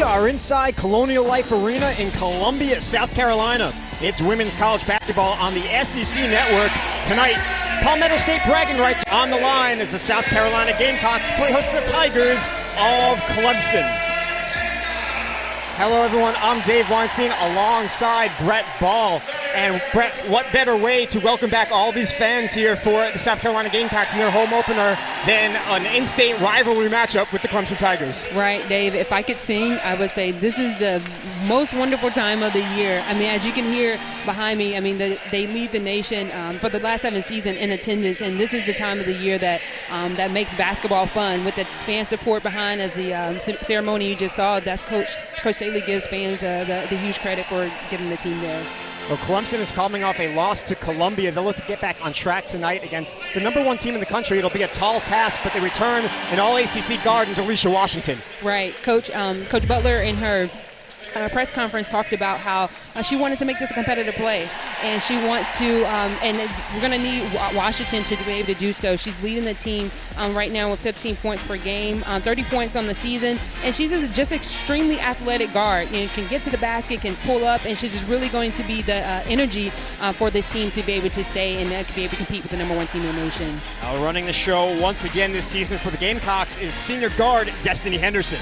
We are inside Colonial Life Arena in Columbia, South Carolina. It's women's college basketball on the SEC Network. Tonight, Palmetto State bragging rights on the line as the South Carolina Gamecocks play host to the Tigers of Clemson. Hello everyone, I'm Dave Weinstein alongside Brett Ball. And Brett, what better way to welcome back all these fans here for the South Carolina Gamecocks in their home opener than an in-state rivalry matchup with the Clemson Tigers? Right, Dave. If I could sing, I would say this is the most wonderful time of the year. I mean, as you can hear behind me, I mean, they lead the nation for the last 7 seasons in attendance, and this is the time of the year that that makes basketball fun with the fan support behind. As the ceremony you just saw, that's Coach Staley gives fans the huge credit for getting the team there. Well, Clemson is coming off a loss to Columbia. They'll look to get back on track tonight against the #1 team in the country. It'll be a tall task, but they return an all-ACC guard in Delisha Washington. Right. Coach Butler in her press conference talked about how she wanted to make this a competitive play, and she wants to, and we're going to need Washington to be able to do so. She's leading the team right now with 15 points per game, 30 points on the season, and she's just extremely athletic guard. You know, can get to the basket, can pull up, and she's just really going to be the energy for this team to be able to stay and be able to compete with the #1 team in the nation. Running the show once again this season for the Gamecocks is senior guard Destiny Henderson.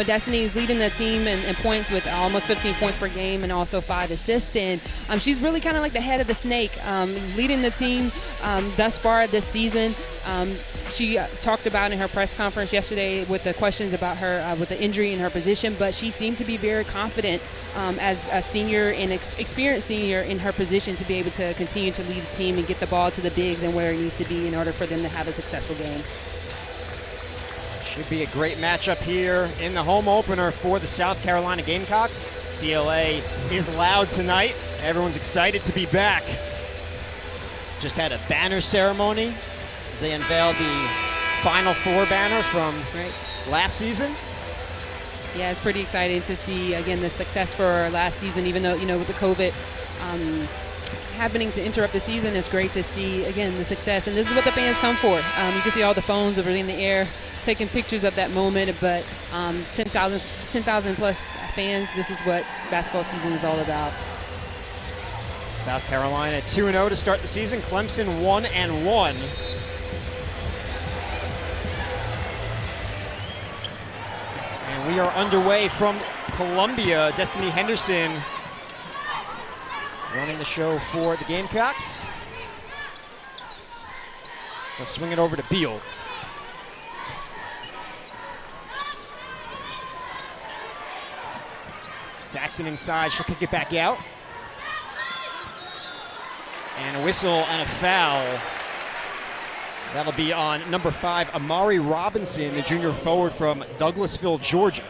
Destiny is leading the team in points with almost 15 points per game and also 5 assists. And she's really kind of like the head of the snake, leading the team thus far this season. She talked about in her press conference yesterday with the questions about her with the injury in her position, but she seemed to be very confident as a senior and experienced senior in her position to be able to continue to lead the team and get the ball to the bigs and where it needs to be in order for them to have a successful game. Should be a great matchup here in the home opener for the South Carolina Gamecocks. CLA is loud tonight. Everyone's excited to be back. Just had a banner ceremony as they unveiled the Final Four banner from last season. Yeah, it's pretty exciting to see, again, the success for last season, even though, with the COVID happening to interrupt the season. It's great to see, again, the success. And this is what the fans come for. You can see all the phones over in the air taking pictures of that moment, but 10,000 plus fans, this is what basketball season is all about. South Carolina 2-0 to start the season. Clemson 1-1. And we are underway from Columbia. Destiny Henderson running the show for the Gamecocks. Let's swing it over to Beal. Saxon inside, she'll kick it back out. And a whistle and a foul. That'll be on number 5, Amari Robinson, the junior forward from Douglasville, Georgia.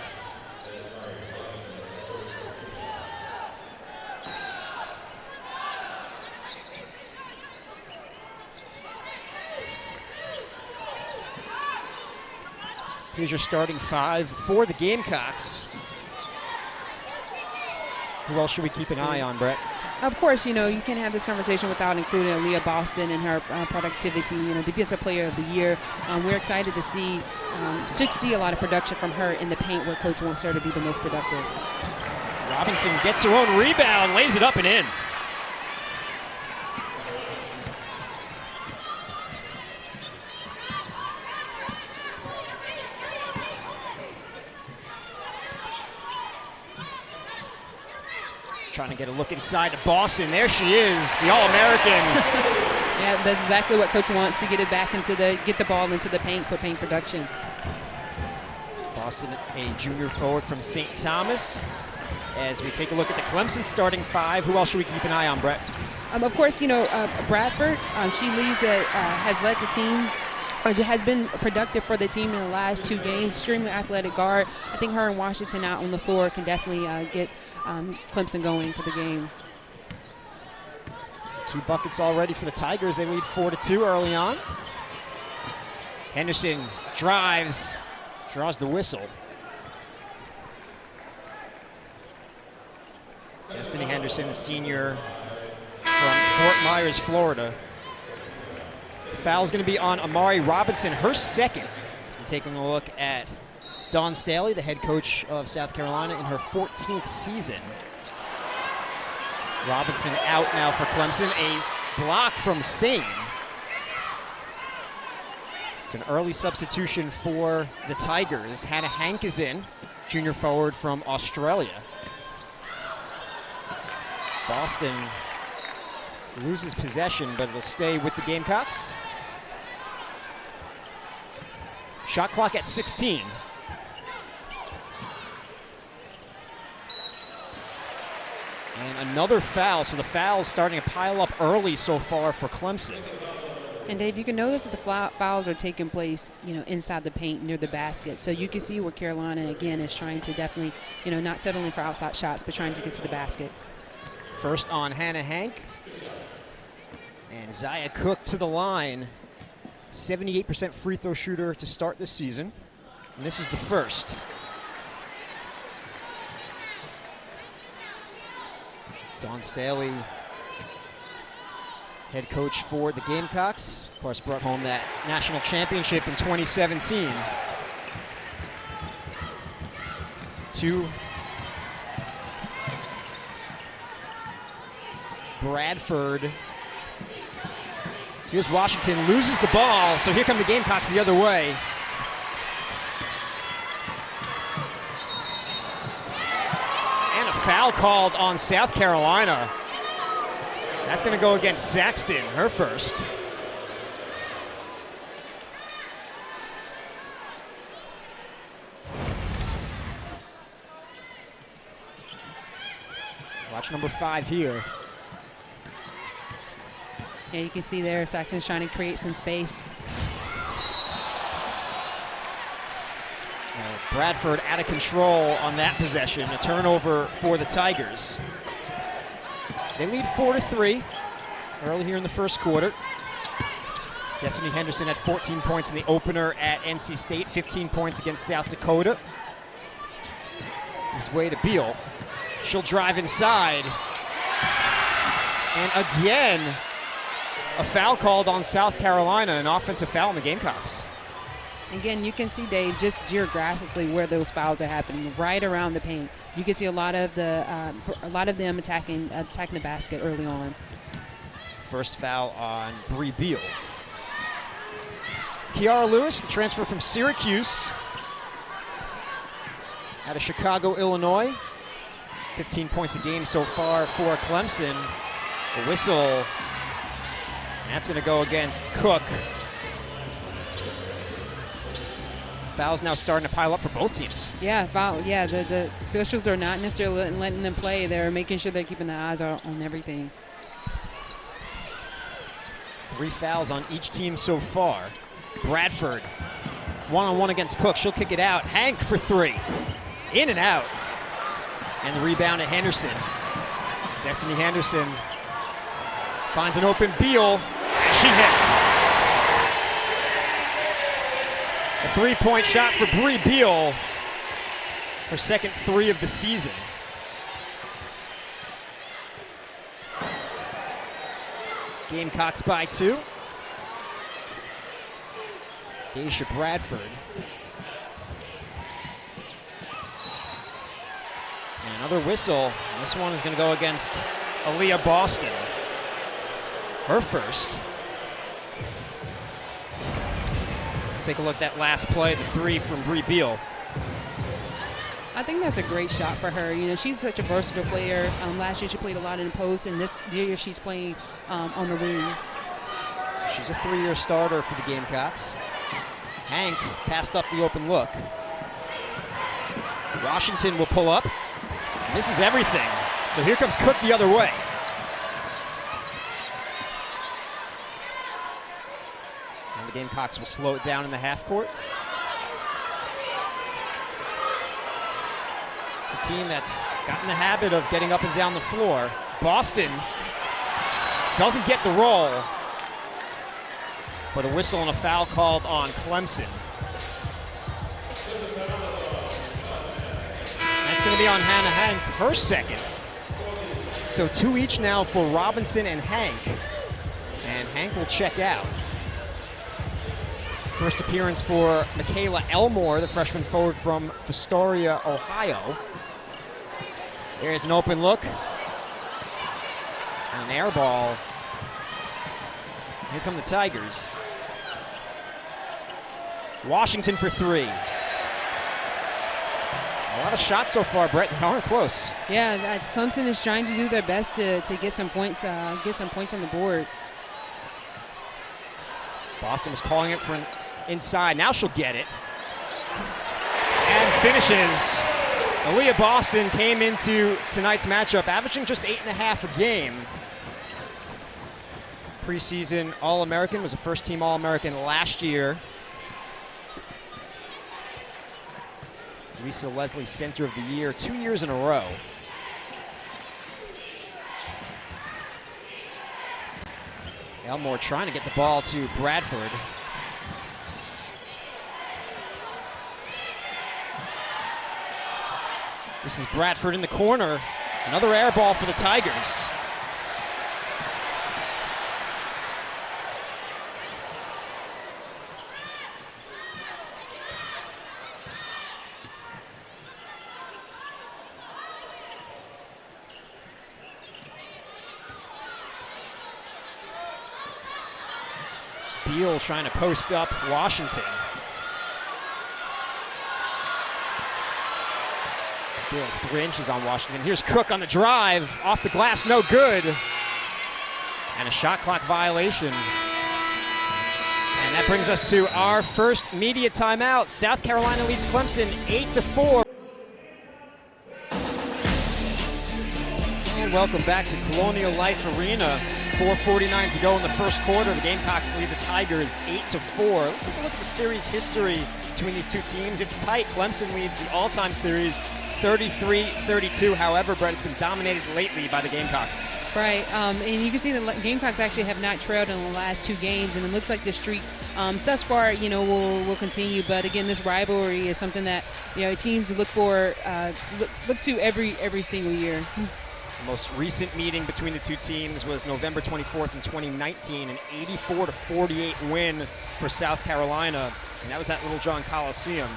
Here's your starting 5 for the Gamecocks. Who else should we keep an eye on, Brett? Of course, you can't have this conversation without including Aaliyah Boston and her productivity, Defensive Player of the Year. We're excited to see, should see a lot of production from her in the paint where Coach wants her to be the most productive. Robinson gets her own rebound, lays it up and in. Trying to get a look inside to Boston. There she is, the All-American. Yeah, that's exactly what Coach wants, to get it back get the ball into the paint for paint production. Boston, a junior forward from St. Thomas. As we take a look at the Clemson starting 5, who else should we keep an eye on, Brett? Of course, Bradford. She has led the team, or has been productive for the team in the last 2 games. Extremely athletic guard. I think her and Washington out on the floor can definitely get Clemson going for the game. 2 buckets already for the Tigers. They lead 4-2 early on. Henderson drives, draws the whistle. Destiny Henderson, the senior from Fort Myers, Florida. The foul is going to be on Amari Robinson, her second. And taking a look at Dawn Staley, the head coach of South Carolina, in her 14th season. Robinson out now for Clemson. A block from Sane. It's an early substitution for the Tigers. Hannah Hank is in, junior forward from Australia. Boston loses possession, but it'll stay with the Gamecocks. Shot clock at 16. And another foul, so the foul's starting to pile up early so far for Clemson. And Dave, you can notice that the fouls are taking place, inside the paint near the basket. So you can see where Carolina, again, is trying to definitely, not settling for outside shots, but trying to get to the basket. First on Hannah Hank. And Zaya Cook to the line. 78% free throw shooter to start this season. And this is the first. Dawn Staley, head coach for the Gamecocks. Of course, brought home that national championship in 2017. Bradford. Here's Washington, loses the ball, so here come the Gamecocks the other way. And a foul called on South Carolina. That's going to go against Saxton, her first. Watch number 5 here. Yeah, you can see there Saxton's trying to create some space. Bradford out of control on that possession. A turnover for the Tigers. They lead 4-3 early here in the first quarter. Destiny Henderson had 14 points in the opener at NC State, 15 points against South Dakota. His way to Beal. She'll drive inside. And again, a foul called on South Carolina, an offensive foul on the Gamecocks. Again, you can see, Dave, just geographically where those fouls are happening, right around the paint. You can see a lot of them attacking the basket early on. First foul on Bree Beal. Kiara Lewis, the transfer from Syracuse, out of Chicago, Illinois. 15 points a game so far for Clemson. The whistle. That's going to go against Cook. Fouls now starting to pile up for both teams. Yeah, foul. Yeah, the officials are not necessarily letting them play. They're making sure they're keeping their eyes on everything. 3 fouls on each team so far. Bradford, one-on-one against Cook. She'll kick it out. Hank for 3. In and out. And the rebound to Henderson. Destiny Henderson finds an open Beal, and she hits. A 3-point shot for Bree Beal. Her second 3 of the season. Gamecocks by 2. Daisha Bradford. And another whistle. And this one is going to go against Aaliyah Boston. Her first. Let's take a look at that last play, the 3 from Bree Beal. I think that's a great shot for her. She's such a versatile player. Last year she played a lot in the post, and this year she's playing on the wing. She's a 3-year starter for the Gamecocks. Hank passed up the open look. Washington will pull up. Misses everything. So here comes Cook the other way. And the Gamecocks will slow it down in the half court. It's a team that's gotten the habit of getting up and down the floor. Boston doesn't get the roll, but a whistle and a foul called on Clemson. That's going to be on Hannah Hank, her second. So 2 each now for Robinson and Hank. And Hank will check out. First appearance for Michaela Elmore, the freshman forward from Fostoria, Ohio. There's an open look. And an air ball. Here come the Tigers. Washington for three. A lot of shots so far, Brett. They aren't close. Yeah, Clemson is trying to do their best to get some points on the board. Boston was calling it for an inside. Now she'll get it. And finishes. Aaliyah Boston came into tonight's matchup averaging just 8.5 a game. Preseason All-American, was a first-team All-American last year. Lisa Leslie Center of the Year 2 years in a row. Elmore trying to get the ball to Bradford. This is Bradford in the corner. Another air ball for the Tigers. Beal trying to post up Washington. Beal's 3 inches on Washington. Here's Cook on the drive. Off the glass, no good. And a shot clock violation. And that brings us to our first media timeout. South Carolina leads Clemson 8-4. And welcome back to Colonial Life Arena. 4:49 to go in the first quarter. The Gamecocks lead the Tigers 8-4. Let's take a look at the series history between these two teams. It's tight. Clemson leads the all-time series 33-32. However, Brett, it's been dominated lately by the Gamecocks. Right, and you can see the Gamecocks actually have not trailed in the last 2 games, and it looks like the streak thus far, will continue. But again, this rivalry is something that teams look for, look to every single year. The most recent meeting between the two teams was November 24th in 2019, an 84-48 win for South Carolina, and that was at Little John Coliseum.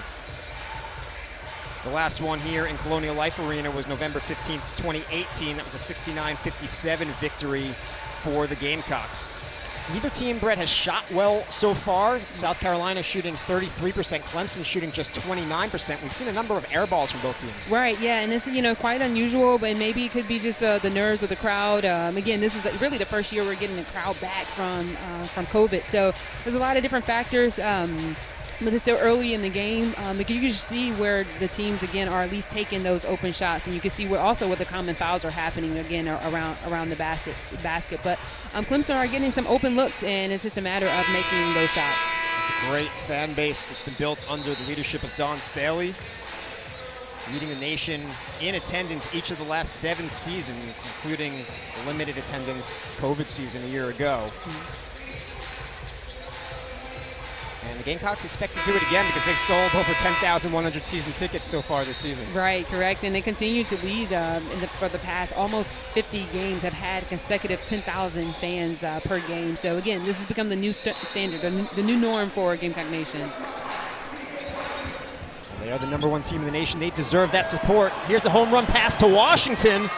The last one here in Colonial Life Arena was November 15th, 2018. That was a 69-57 victory for the Gamecocks. Neither team, Brett, has shot well so far. South Carolina shooting 33%, Clemson shooting just 29%. We've seen a number of air balls from both teams. Right, yeah, and this is quite unusual, but maybe it could be just the nerves of the crowd. Again, this is really the first year we're getting the crowd back from COVID, so there's a lot of different factors. But it's still early in the game. But you can just see where the teams, again, are at least taking those open shots. And you can see where the common fouls are happening, again, around the basket. But Clemson are getting some open looks, and it's just a matter of making those shots. It's a great fan base that's been built under the leadership of Dawn Staley, leading the nation in attendance each of the last 7 seasons, including the limited attendance COVID season a year ago. Mm-hmm. And the Gamecocks expect to do it again because they've sold over 10,100 season tickets so far this season. Right, correct. And they continue to lead for the past almost 50 games, have had consecutive 10,000 fans per game. So, again, this has become the new standard, the new norm for Gamecock Nation. They are the #1 team in the nation. They deserve that support. Here's the home run pass to Washington.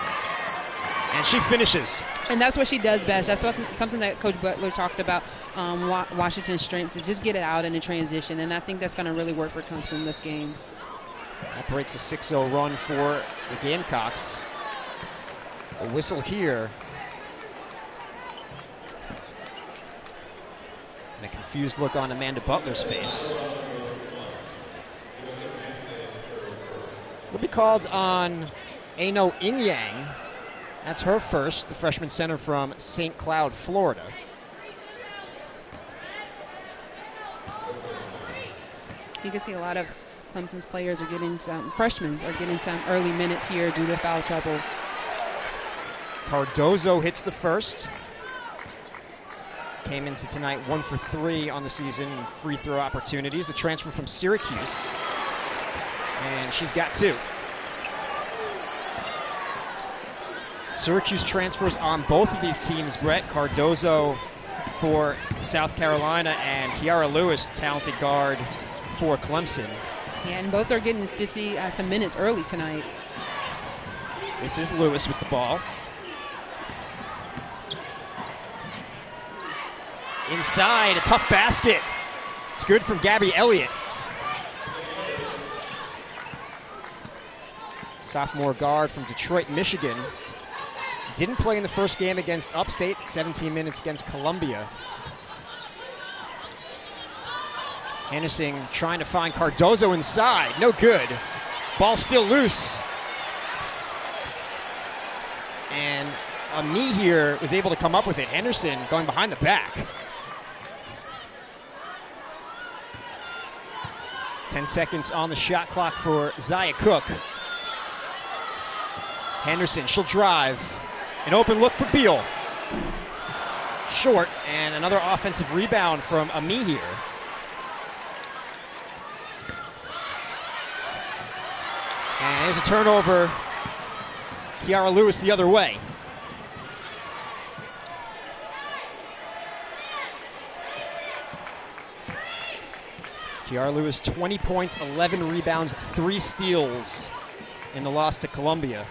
And she finishes. And that's what she does best. That's something that Coach Butler talked about. Washington's strengths is just get it out in the transition, and I think that's going to really work for Clemson this game. That breaks a 6-0 run for the Gamecocks. A whistle here. And a confused look on Amanda Butler's face. Will be called on Ano Inyang. That's her first, the freshman center from St. Cloud, Florida. You can see a lot of Clemson's players are getting freshmen are getting some early minutes here due to foul trouble. Cardozo hits the first. Came into tonight 1 for 3 on the season in free throw opportunities. The transfer from Syracuse. And she's got 2. Syracuse transfers on both of these teams, Brett. Cardozo for South Carolina, and Kiara Lewis, talented guard for Clemson. Yeah, and both are getting to see some minutes early tonight. This is Lewis with the ball. Inside, a tough basket. It's good from Gabby Elliott. Sophomore guard from Detroit, Michigan. Didn't play in the first game against Upstate, 17 minutes against Columbia. Henderson trying to find Cardozo inside, no good. Ball still loose. And Ami here was able to come up with it. Henderson going behind the back. 10 seconds on the shot clock for Zaya Cook. Henderson, she'll drive. An open look for Beal. Short, and another offensive rebound from Ami here. And there's a turnover. Kiara Lewis the other way. Kiara Lewis, 20 points, 11 rebounds, 3 steals in the loss to Columbia.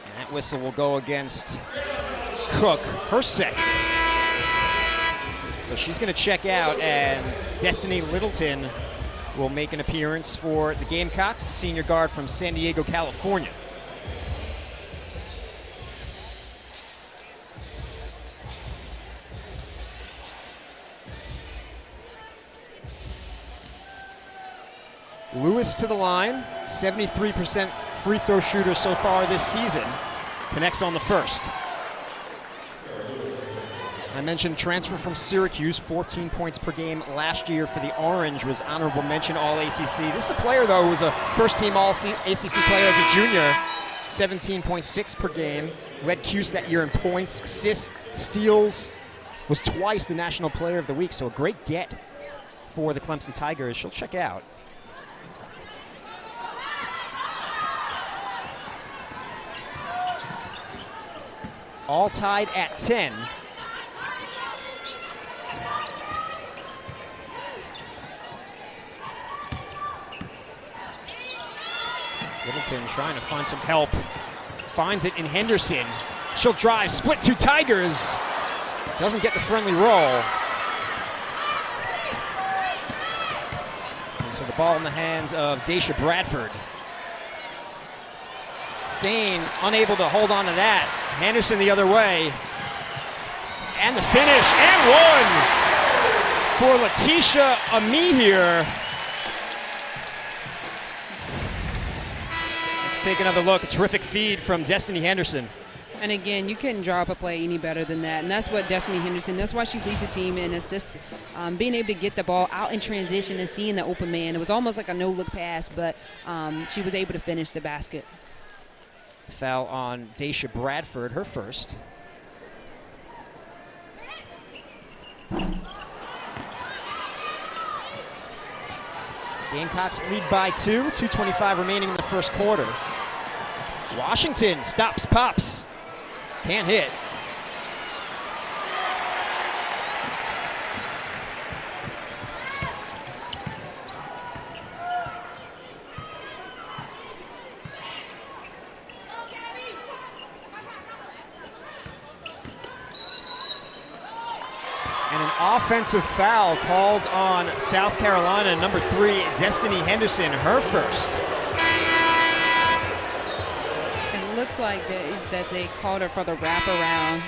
And that whistle will go against Cook, her second. So she's going to check out, and Destiny Littleton will make an appearance for the Gamecocks, the senior guard from San Diego, California. Lewis to the line, 73% free throw shooter so far this season. Connects on the first. I mentioned transfer from Syracuse, 14 points per game last year for the Orange, was honorable mention All-ACC. This is a player, though, who was a first-team All-ACC player as a junior, 17.6 per game. Led Cuse that year in points, assists, steals, was twice the National Player of the Week, so a great get for the Clemson Tigers. She'll check out. All tied at 10. Littleton trying to find some help. Finds it in Henderson. She'll drive, split 2 Tigers. Doesn't get the friendly roll. And so the ball in the hands of Daisha Bradford. Sane unable to hold on to that. Henderson the other way. And the finish, and one for Letitia Ami here. Let's take another look. A terrific feed from Destiny Henderson. And again, you couldn't draw up a play any better than that. And that's what Destiny Henderson, that's why she leads the team in assists. Being able to get the ball out in transition and seeing the open man. It was almost like a no-look pass, but she was able to finish the basket. Foul on Daisha Bradford, her first. Gamecocks lead by 2, 2:25 remaining in the first quarter. Washington stops, pops, can't hit. And an offensive foul called on South Carolina, number 3, Destiny Henderson, her first. It looks like that they called her for the wraparound.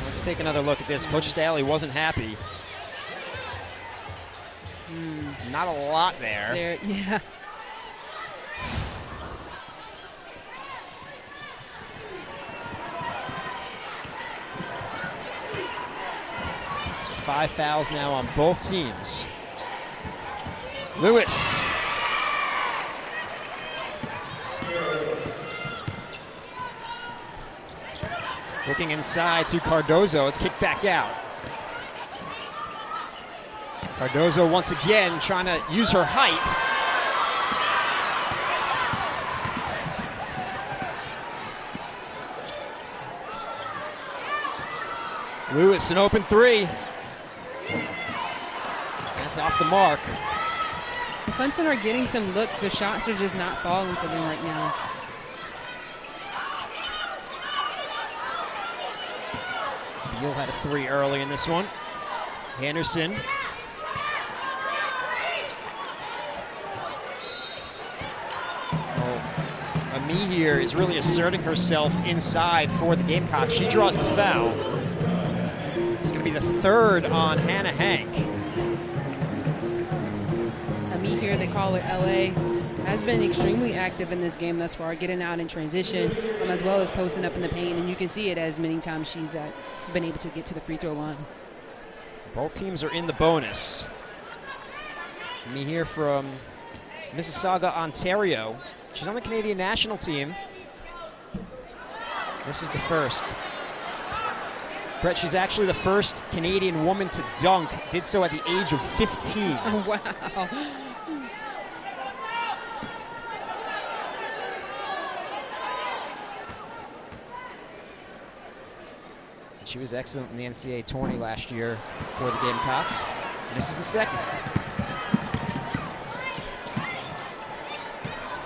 Let's take another look at this. Coach Staley wasn't happy. Not a lot there. Yeah. So 5 fouls now on both teams. Lewis. Looking inside to Cardozo. It's kicked back out. Cardozo once again trying to use her height. Lewis, an open three. That's off the mark. Clemson are getting some looks. The shots are just not falling for them right now. Beal had a three early in this one. Henderson. Ami here is really asserting herself inside for the Gamecocks. She draws the foul. It's going to be the third on Hannah Hank. Ami here, they call her LA, has been extremely active in this game thus far, getting out in transition, as well as posting up in the paint, and you can see it as many times she's been able to get to the free throw line. Both teams are in the bonus. Ami here from Mississauga, Ontario. She's on the Canadian national team. This is the first. Brett, she's actually the first Canadian woman to dunk. Did so at the age of 15. Oh, wow. She was excellent in the NCAA tourney last year for the Gamecocks. This is the second.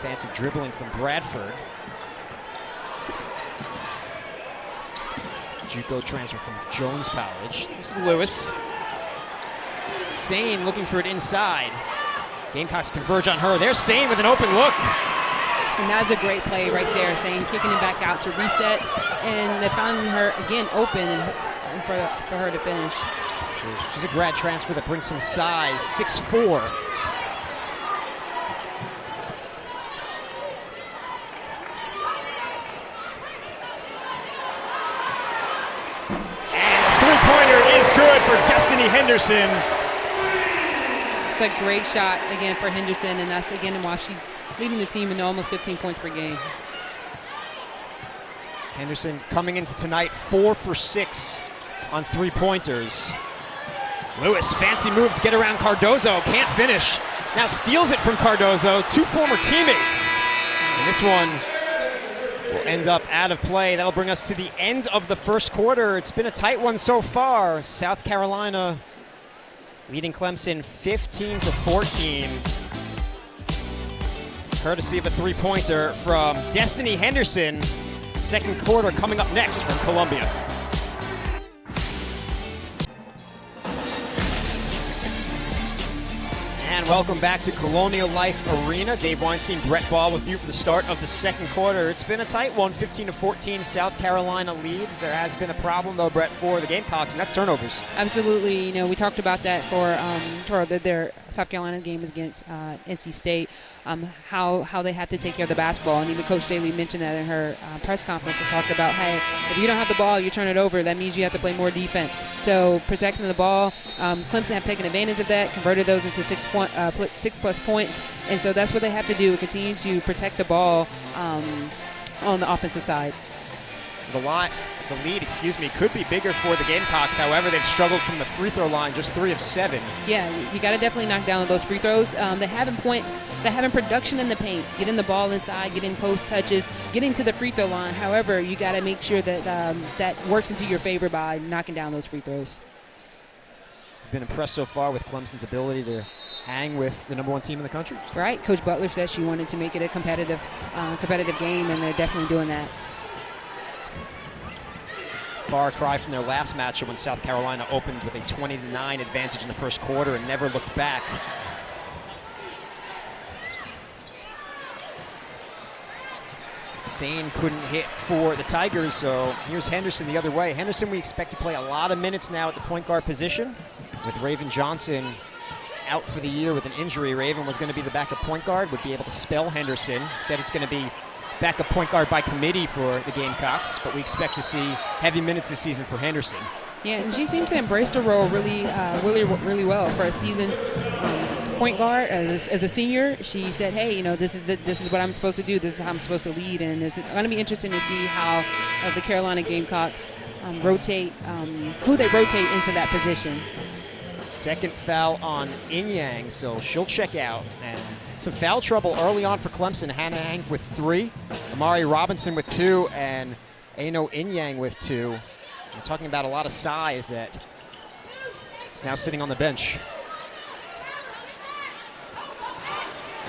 Fancy dribbling from Bradford. JUCO transfer from Jones College. This is Lewis. Sane looking for it inside. Gamecocks converge on her. There's Sane with an open look. And that's a great play right there. Sane kicking it back out to reset. And they found her again open and for her to finish. She's a grad transfer that brings some size, 6'4". For Destiny Henderson. It's a great shot again for Henderson, and that's again while she's leading the team in almost 15 points per game. Henderson coming into tonight 4 for 6 on 3-pointers. Lewis, fancy move to get around Cardozo, can't finish. Now steals it from Cardozo, 2 former teammates. And this one will end up out of play. That'll bring us to the end of the first quarter. It's been a tight one so far. South Carolina leading Clemson 15-14. Courtesy of a 3-pointer from Destiny Henderson. Second quarter coming up next from Columbia. And welcome back to Colonial Life Arena. Dave Weinstein, Brett Ball with you for the start of the second quarter. It's been a tight one, 15-14. South Carolina leads. There has been a problem, though, Brett, for the Gamecocks, and that's turnovers. Absolutely. You know, we talked about that for their South Carolina game against NC State, how they have to take care of the basketball. And even Coach Daly mentioned that in her press conference to talk about, hey, if you don't have the ball, you turn it over. That means you have to play more defense. So protecting the ball, Clemson have taken advantage of that, converted those into 6+ points, and so that's what they have to do, continue to protect the ball on the offensive side. The lead, could be bigger for the Gamecocks. However, they've struggled from the free throw line, just 3 of 7. Yeah, you got to definitely knock down those free throws. They're having points, they're having production in the paint, getting the ball inside, getting post touches, getting to the free throw line. However, you got to make sure that that works into your favor by knocking down those free throws. Been impressed so far with Clemson's ability to hang with the #1 team in the country. Right. Coach Butler said she wanted to make it a competitive game, and they're definitely doing that. Far cry from their last matchup when South Carolina opened with a 20-9 advantage in the first quarter and never looked back. Sane couldn't hit for the Tigers, so here's Henderson the other way. Henderson, we expect to play a lot of minutes now at the point guard position. With Raven Johnson out for the year with an injury, Raven was going to be the backup point guard, would be able to spell Henderson. Instead, it's going to be backup point guard by committee for the Gamecocks, but we expect to see heavy minutes this season for Henderson. Yeah, and she seemed to embrace the role really well for a season. Point guard as a senior, she said, "Hey, you know, this is what I'm supposed to do. This is how I'm supposed to lead." And it's going to be interesting to see how the Carolina Gamecocks rotate who they rotate into that position. Second foul on Inyang, so she'll check out. And some foul trouble early on for Clemson. Hannah Hank with 3, Amari Robinson with 2, and Ano Inyang with 2. We're talking about a lot of size that is now sitting on the bench.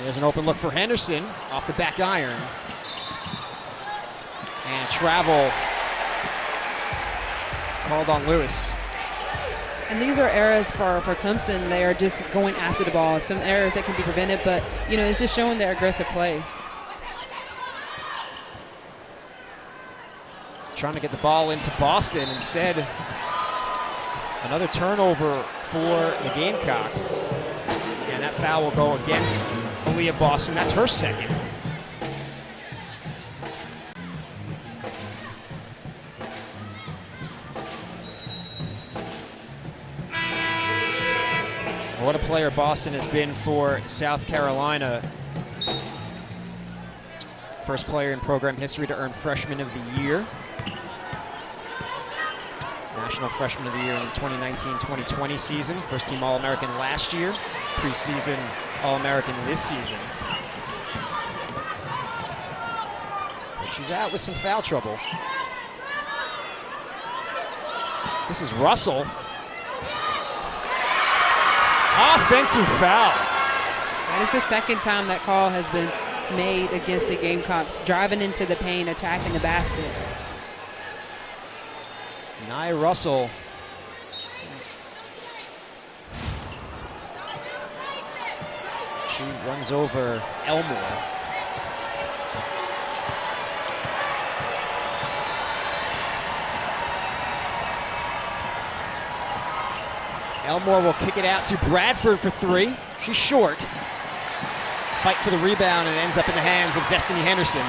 There's an open look for Henderson off the back iron. And travel called on Lewis. And these are errors for Clemson. They are just going after the ball. Some errors that can be prevented, but it's just showing their aggressive play. Trying to get the ball into Boston. Instead, another turnover for the Gamecocks. And that foul will go against Aaliyah Boston. That's her second. What a player Boston has been for South Carolina. First player in program history to earn Freshman of the Year. National Freshman of the Year in the 2019-2020 season. First team All-American last year. Preseason All-American this season. But she's out with some foul trouble. This is Russell. Offensive foul. That is the second time that call has been made against the Gamecocks, driving into the paint, attacking the basket. Nia Russell. She runs over Elmore. Elmore will kick it out to Bradford for three. She's short. Fight for the rebound and ends up in the hands of Destiny Henderson.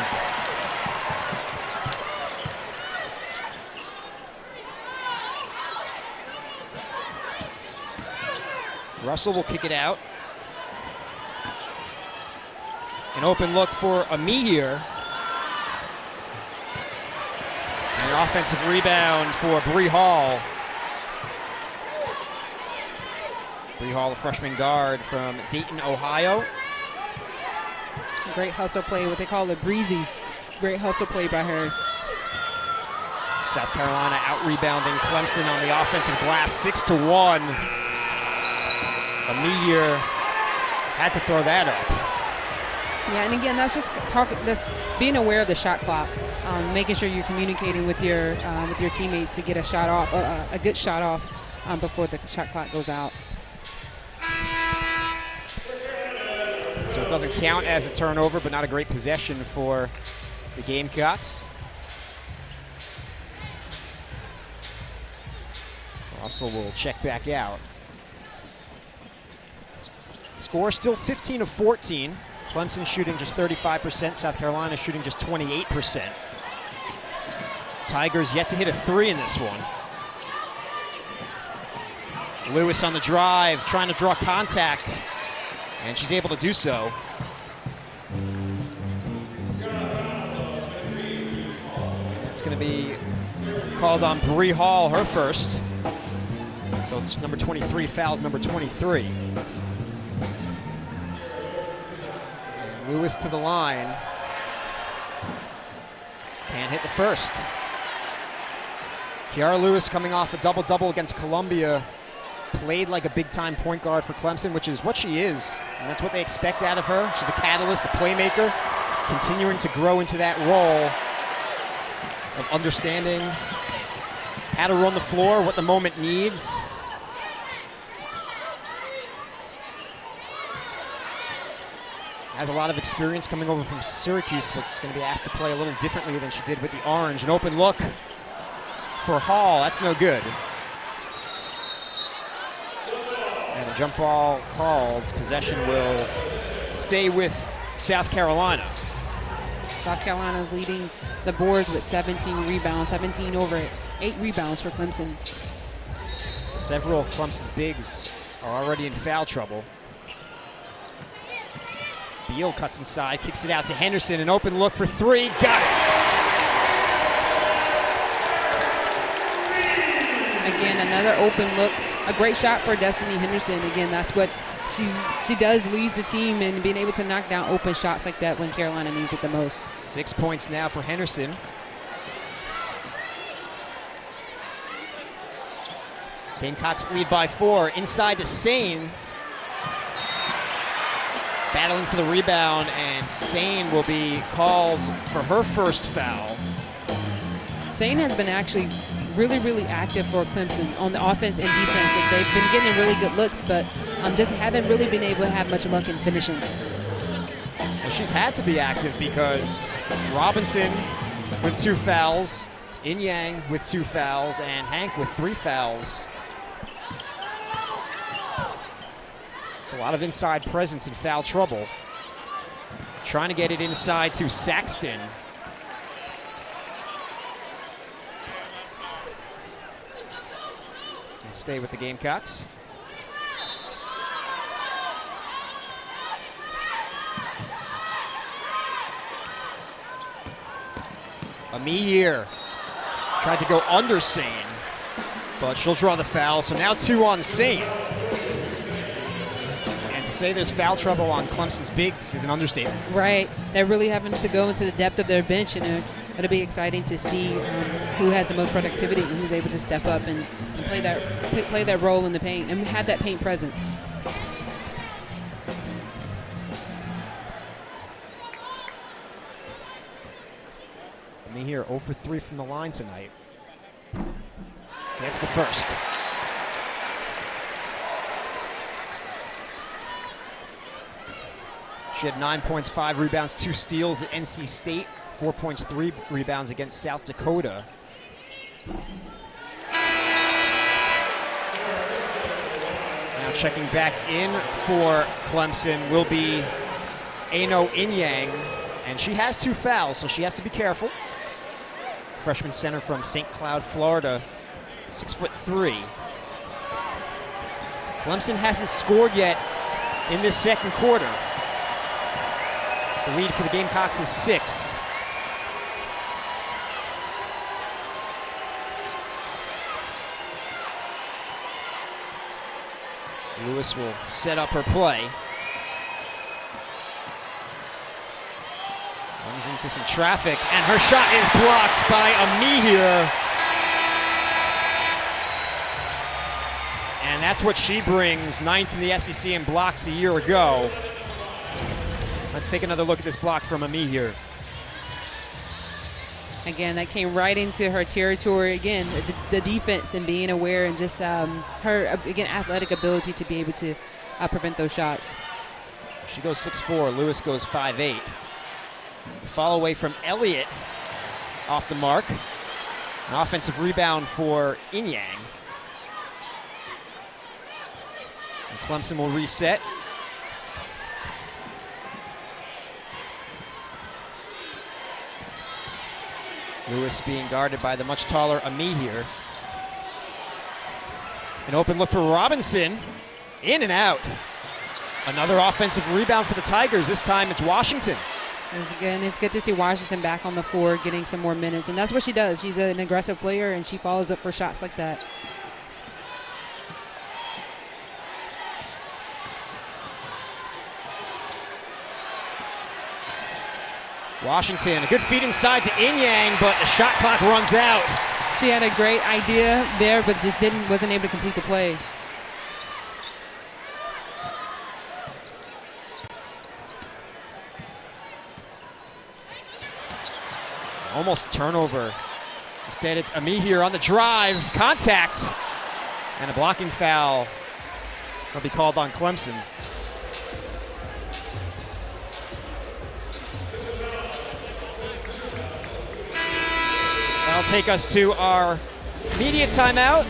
Russell will kick it out. An open look for Amir. And an offensive rebound for Bree Hall. Bree Hall, the freshman guard from Dayton, Ohio. Great hustle play, what they call a breezy. Great hustle play by her. South Carolina out-rebounding Clemson on the offensive glass, 6-1. Amir had to throw that up. Yeah, and again, that's just that's being aware of the shot clock, making sure you're communicating with your teammates to get a shot off, a good shot off before the shot clock goes out. So it doesn't count as a turnover, but not a great possession for the Gamecocks. Russell will check back out. Score still 15 of 14. Clemson shooting just 35%, South Carolina shooting just 28%. Tigers yet to hit a three in this one. Lewis on the drive, trying to draw contact, and she's able to do so. It's going to be called on Bree Hall, her first. So it's number 23 fouls number 23. Lewis to the line. Can't hit the first. Kiara Lewis coming off a double-double against Columbia. Played like a big-time point guard for Clemson, which is what she is, and that's what they expect out of her. She's a catalyst, a playmaker, continuing to grow into that role of understanding how to run the floor, what the moment needs. Has a lot of experience coming over from Syracuse, but is going to be asked to play a little differently than she did with the Orange. An open look for Hall, that's no good. And a jump ball called. Possession will stay with South Carolina. South Carolina is leading the boards with 17 rebounds, 17 over 8 rebounds for Clemson. Several of Clemson's bigs are already in foul trouble. Beal cuts inside, kicks it out to Henderson. An open look for three. Got it. Again, another open look. A great shot for Destiny Henderson. Again, that's what she does, leads the team in being able to knock down open shots like that when Carolina needs it the most. 6 points now for Henderson. Gamecocks lead by 4. Inside to Sane. Battling for the rebound, and Sane will be called for her first foul. Sane has been actually really, really active for Clemson on the offense and defense. And they've been getting really good looks, but just haven't really been able to have much luck in finishing. Well, she's had to be active because Robinson with 2 fouls, In-Yang with 2 fouls, and Hank with 3 fouls. It's a lot of inside presence and foul trouble. Trying to get it inside to Saxton. We'll stay with the Gamecocks. Amir tried to go under Sane, but she'll draw the foul. So now 2 on Sane. And to say there's foul trouble on Clemson's bigs is an understatement. Right. They're really having to go into the depth of their bench, and it'll be exciting to see who has the most productivity and who's able to step up and play that role in the paint and have that paint presence. Here 0 for 3 from the line tonight. That's the first. She had 9 points, 5 rebounds, 2 steals at NC State, 4 points, 3 rebounds against South Dakota. Now checking back in for Clemson will be Ano In-Yang, and she has 2 fouls, so she has to be careful. Freshman center from St. Cloud, Florida, 6'3". Clemson hasn't scored yet in this second quarter. The lead for the Gamecocks is 6. Lewis will set up her play. Runs into some traffic, and her shot is blocked by Amir. And that's what she brings, 9th in the SEC in blocks a year ago. Let's take another look at this block from Amir. Again, that came right into her territory. Again, the defense and being aware, and just her, again, athletic ability to be able to prevent those shots. She goes 6'4", Lewis goes 5'8". Follow away from Elliott off the mark. An offensive rebound for In-Yang. And Clemson will reset. Lewis being guarded by the much taller Amir. An open look for Robinson. In and out. Another offensive rebound for the Tigers. This time it's Washington. Again, it's good to see Washington back on the floor getting some more minutes, and that's what she does. She's an aggressive player, and she follows up for shots like that. Washington, a good feed inside to In-Yang, but the shot clock runs out. She had a great idea there, but just wasn't able to complete the play. Almost a turnover. Instead, it's Amir on the drive. Contact. And a blocking foul will be called on Clemson. That'll take us to our media timeout.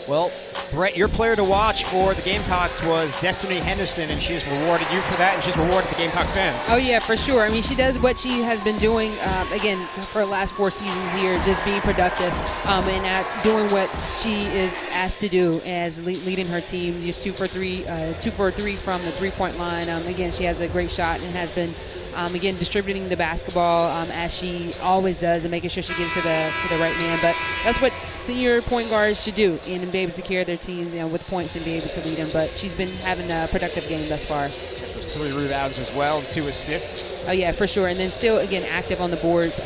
Well, Brett, your player to watch for the Gamecocks was Destiny Henderson, and she has rewarded you for that, and she's rewarded the Gamecock fans. Oh, yeah, for sure. I mean, she does what she has been doing, again, for the last 4 seasons here, just being productive and doing what she is asked to do as leading her team. Just 2 for 3 from the three-point line. Again, she has a great shot and has been, again, distributing the basketball as she always does and making sure she gets to the right man. But that's what senior point guards should do, and be able to carry their teams, with points and be able to lead them. But she's been having a productive game thus far. There's 3 rebounds as well and 2 assists. Oh yeah, for sure. And then still, again, active on the boards.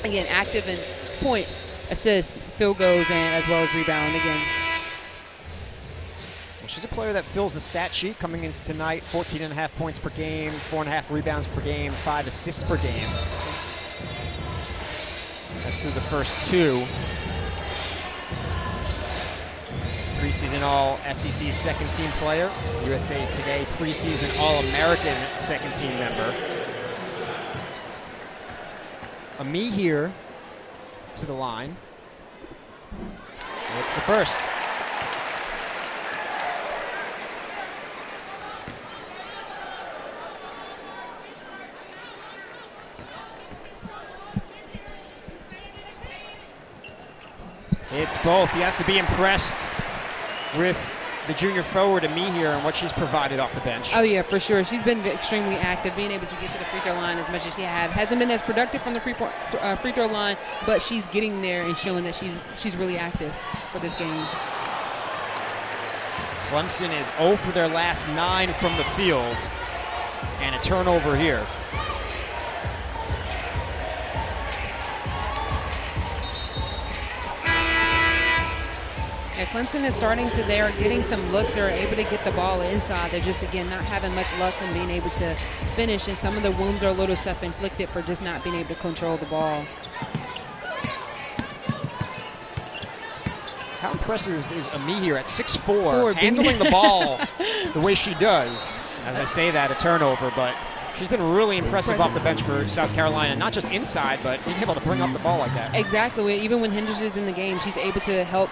Again, active in points, assists, field goals, and as well as rebound again. Well, she's a player that fills the stat sheet coming into tonight. 14.5 points per game, 4.5 rebounds per game, 5 assists per game. That's through the first 2. Preseason All-SEC second-team player. USA Today preseason All-American second-team member. Ami here to the line. It's the first. It's both. You have to be impressed with the junior forward, Ami here, and what she's provided off the bench. Oh yeah, for sure. She's been extremely active, being able to get to the free throw line as much as she has. Hasn't been as productive from the free throw line, but she's getting there and showing that she's really active for this game. Clemson is 0 for their last 9 from the field, and a turnover here. Yeah, Clemson is starting to, they're getting some looks. They're able to get the ball inside. They're just, again, not having much luck in being able to finish, and some of the wounds are a little self-inflicted for just not being able to control the ball. How impressive is Ami here at 6'4", handling the ball the way she does? As I say that, a turnover, but she's been really impressive off the bench for South Carolina, not just inside, but being able to bring up the ball like that. Exactly. Even when Henderson's in the game, she's able to help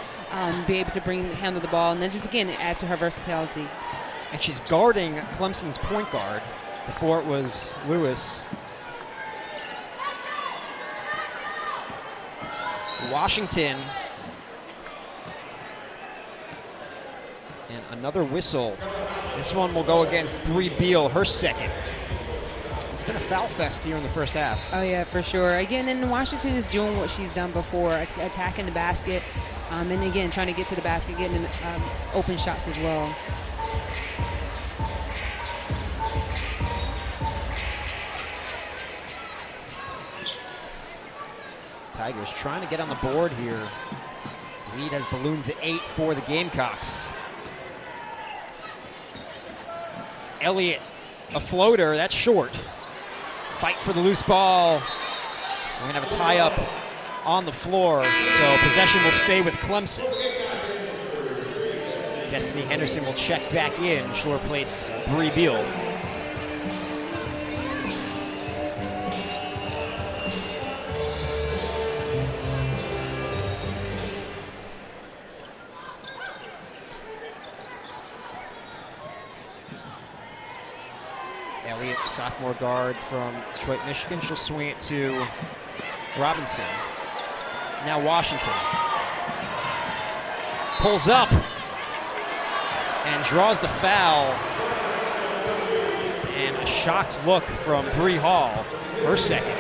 be able to handle the ball, and then just, again, it adds to her versatility. And she's guarding Clemson's point guard. Before it was Lewis. Washington. And another whistle. This one will go against Bree Beal, her second. It's been a foul fest here in the first half. Oh, yeah, for sure. Again, and Washington is doing what she's done before, attacking the basket, and again, trying to get to the basket, getting open shots as well. Tigers trying to get on the board here. Lead has ballooned to 8 for the Gamecocks. Elliott, a floater, that's short. Fight for the loose ball. We're gonna have a tie-up on the floor, so possession will stay with Clemson. Destiny Henderson will check back in. She'll replace Bree Beal. Elliott, sophomore guard from Detroit, Michigan. She'll swing it to Robinson. Now Washington. Pulls up and draws the foul. And a shocked look from Bree Hall, her second.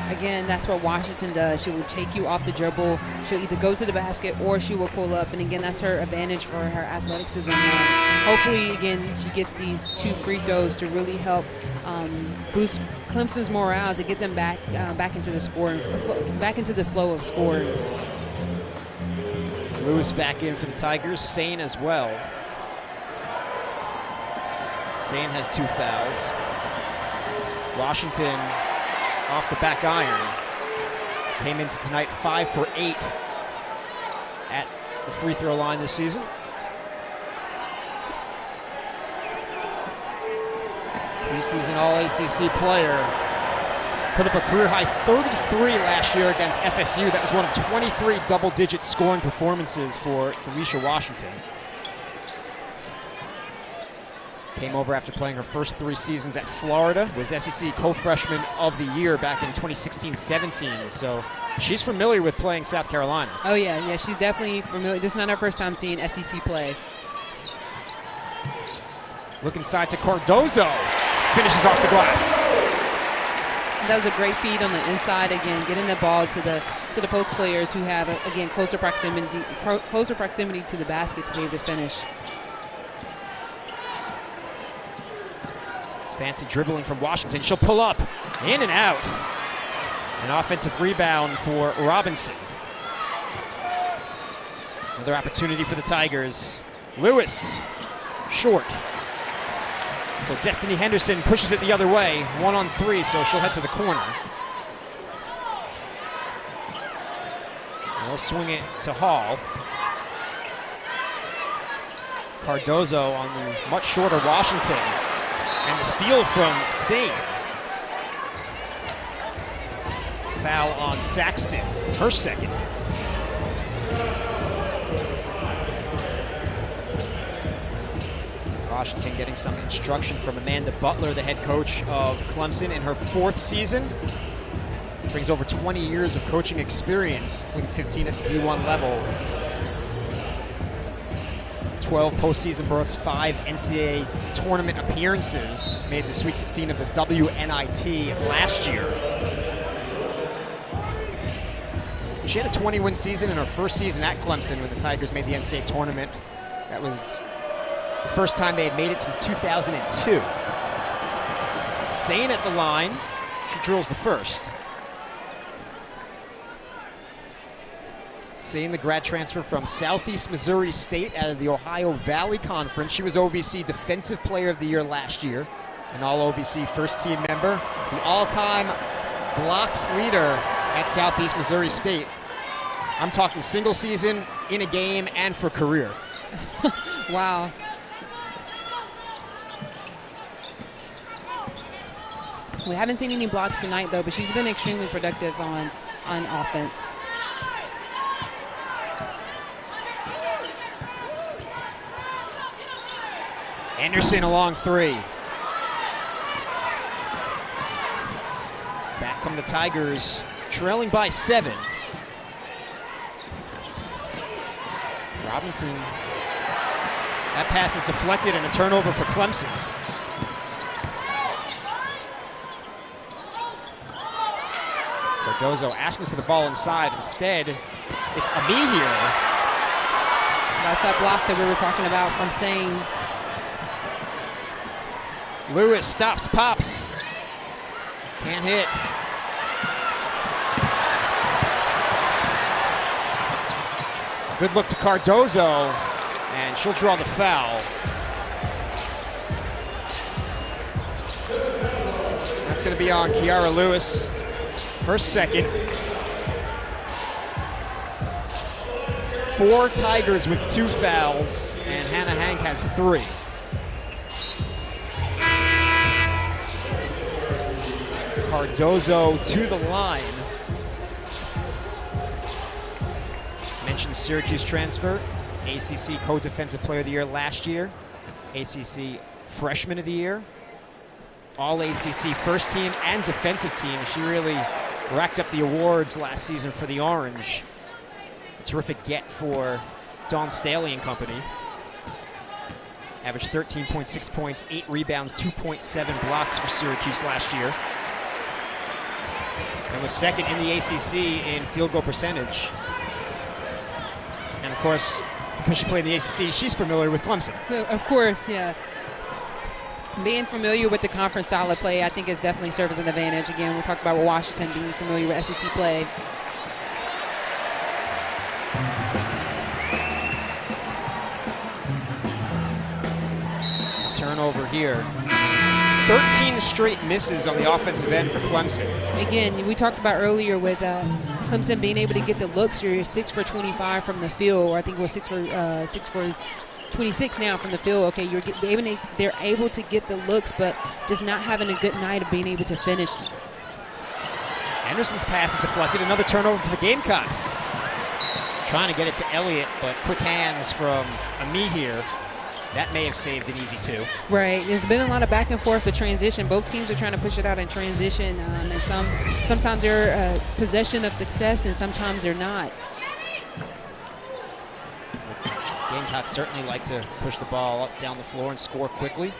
Again, that's what Washington does. She will take you off the dribble. She'll either go to the basket or she will pull up. And again, that's her advantage for her athleticism. Hopefully, again, she gets these 2 free throws to really help boost Clemson's morale, to get them back into the scoring, back into the flow of scoring. Lewis back in for the Tigers. Sane as well. Sane has 2 fouls. Washington off the back iron. Came into tonight 5 for 8 at the free throw line this season. Preseason All-ACC player. Put up a career-high 33 last year against FSU. That was one of 23 double-digit scoring performances for Talisha Washington. Came over after playing her first 3 seasons at Florida. Was SEC co-freshman of the year back in 2016-17. So she's familiar with playing South Carolina. Oh, yeah, she's definitely familiar. This is not her first time seeing SEC play. Look inside to Cardozo. Finishes off the glass. That was a great feed on the inside, again, getting the ball to the post players who have, again, closer proximity to the basket to be able to finish. Fancy dribbling from Washington. She'll pull up, in and out. An offensive rebound for Robinson. Another opportunity for the Tigers. Lewis, short. So Destiny Henderson pushes it the other way, 1-on-3, so she'll head to the corner. They'll swing it to Hall. Cardozo on the much shorter Washington. And the steal from Sane. Foul on Saxton, her second. Washington getting some instruction from Amanda Butler, the head coach of Clemson, in her 4th season. Brings over 20 years of coaching experience, including 15 at the D1 level. 12 postseason berths, 5 NCAA tournament appearances. Made the Sweet 16 of the WNIT last year. She had a 20-win season in her first season at Clemson when the Tigers made the NCAA tournament. That was the first time they had made it since 2002. Sane at the line. She drills the first. Sane, the grad transfer from Southeast Missouri State out of the Ohio Valley Conference. She was OVC Defensive Player of the Year last year. An all-OVC first-team member. The all-time blocks leader at Southeast Missouri State. I'm talking single season, in a game, and for career. Wow. We haven't seen any blocks tonight, though, but she's been extremely productive on offense. Anderson along 3. Back come the Tigers, trailing by 7. Robinson, that pass is deflected and a turnover for Clemson. Cardozo asking for the ball inside. Instead, it's Ami here. That's that block that we were talking about from Sane. Lewis stops, pops. Can't hit. Good look to Cardozo, and she'll draw the foul. That's going to be on Kiara Lewis, her second. 4 Tigers with 2 fouls, and Hannah Hank has 3. Cardozo to the line. Mentioned Syracuse transfer, ACC Co-Defensive Player of the Year last year, ACC Freshman of the Year, All-ACC First Team and Defensive Team. She really racked up the awards last season for the Orange. A terrific get for Dawn Staley and company. Averaged 13.6 points, 8 rebounds, 2.7 blocks for Syracuse last year. And was second in the ACC in field goal percentage. And of course, because she played in the ACC, she's familiar with Clemson. Of course, yeah. Being familiar with the conference style of play, I think, has definitely served as an advantage. Again, we talked about Washington being familiar with SEC play. Turnover here. 13 straight misses on the offensive end for Clemson. Again, we talked about earlier with Clemson being able to get the looks. You're 6 for 25 from the field, or I think we're 6 for 26 now from the field. Okay, they're able to get the looks, but just not having a good night of being able to finish. Anderson's pass is deflected. Another turnover for the Gamecocks. Trying to get it to Elliott, but quick hands from Ami here. That may have saved an easy 2. Right. There's been a lot of back and forth, the transition. Both teams are trying to push it out in transition, and sometimes they're possession of success, and sometimes they're not. Gamecocks certainly like to push the ball up down the floor and score quickly.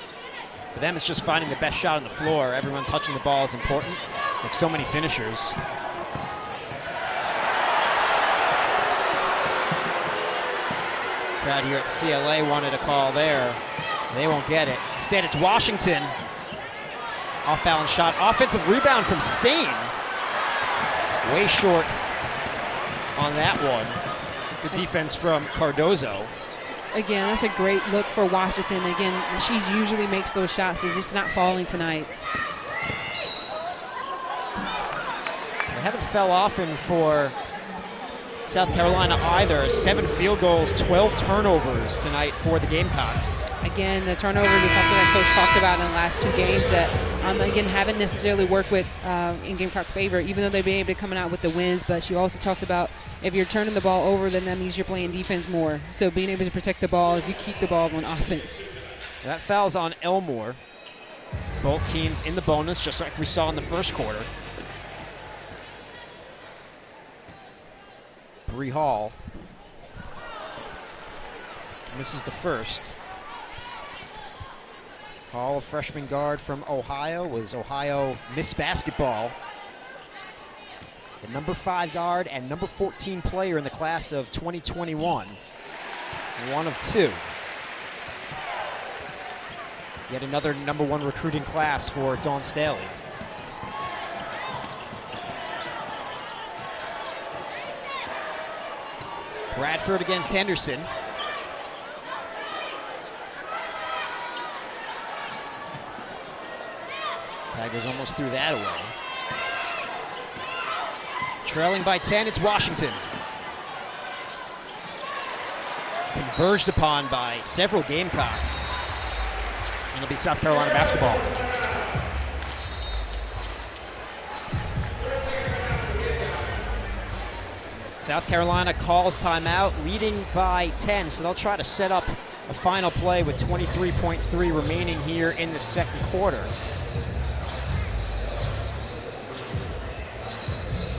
For them, it's just finding the best shot on the floor. Everyone touching the ball is important. They have so many finishers. Crowd here at CLA wanted a call there. They won't get it. Instead, it's Washington. Off-balance shot. Offensive rebound from Sane. Way short on that one. The defense from Cardozo. Again, that's a great look for Washington. Again, she usually makes those shots. It's just not falling tonight. They haven't fell often for South Carolina either. 7 field goals, 12 turnovers tonight for the Gamecocks. Again, the turnovers is something that Coach talked about in the last 2 games that, again, haven't necessarily worked with in Gamecock favor, even though they've been able to come out with the wins. But she also talked about if you're turning the ball over, then that means you're playing defense more. So being able to protect the ball as you keep the ball on offense. That foul's on Elmore. Both teams in the bonus, just like we saw in the first quarter. Bree Hall misses the first. Hall, a freshman guard from Ohio, was Ohio Miss Basketball. The number 5 guard and number 14 player in the class of 2021. One of 2. Yet another number 1 recruiting class for Dawn Staley. Bradford against Henderson. Tigers almost threw that away. Trailing by 10, it's Washington. Converged upon by several Gamecocks. And it'll be South Carolina basketball. South Carolina calls timeout, leading by 10, so they'll try to set up a final play with 23.3 remaining here in the second quarter.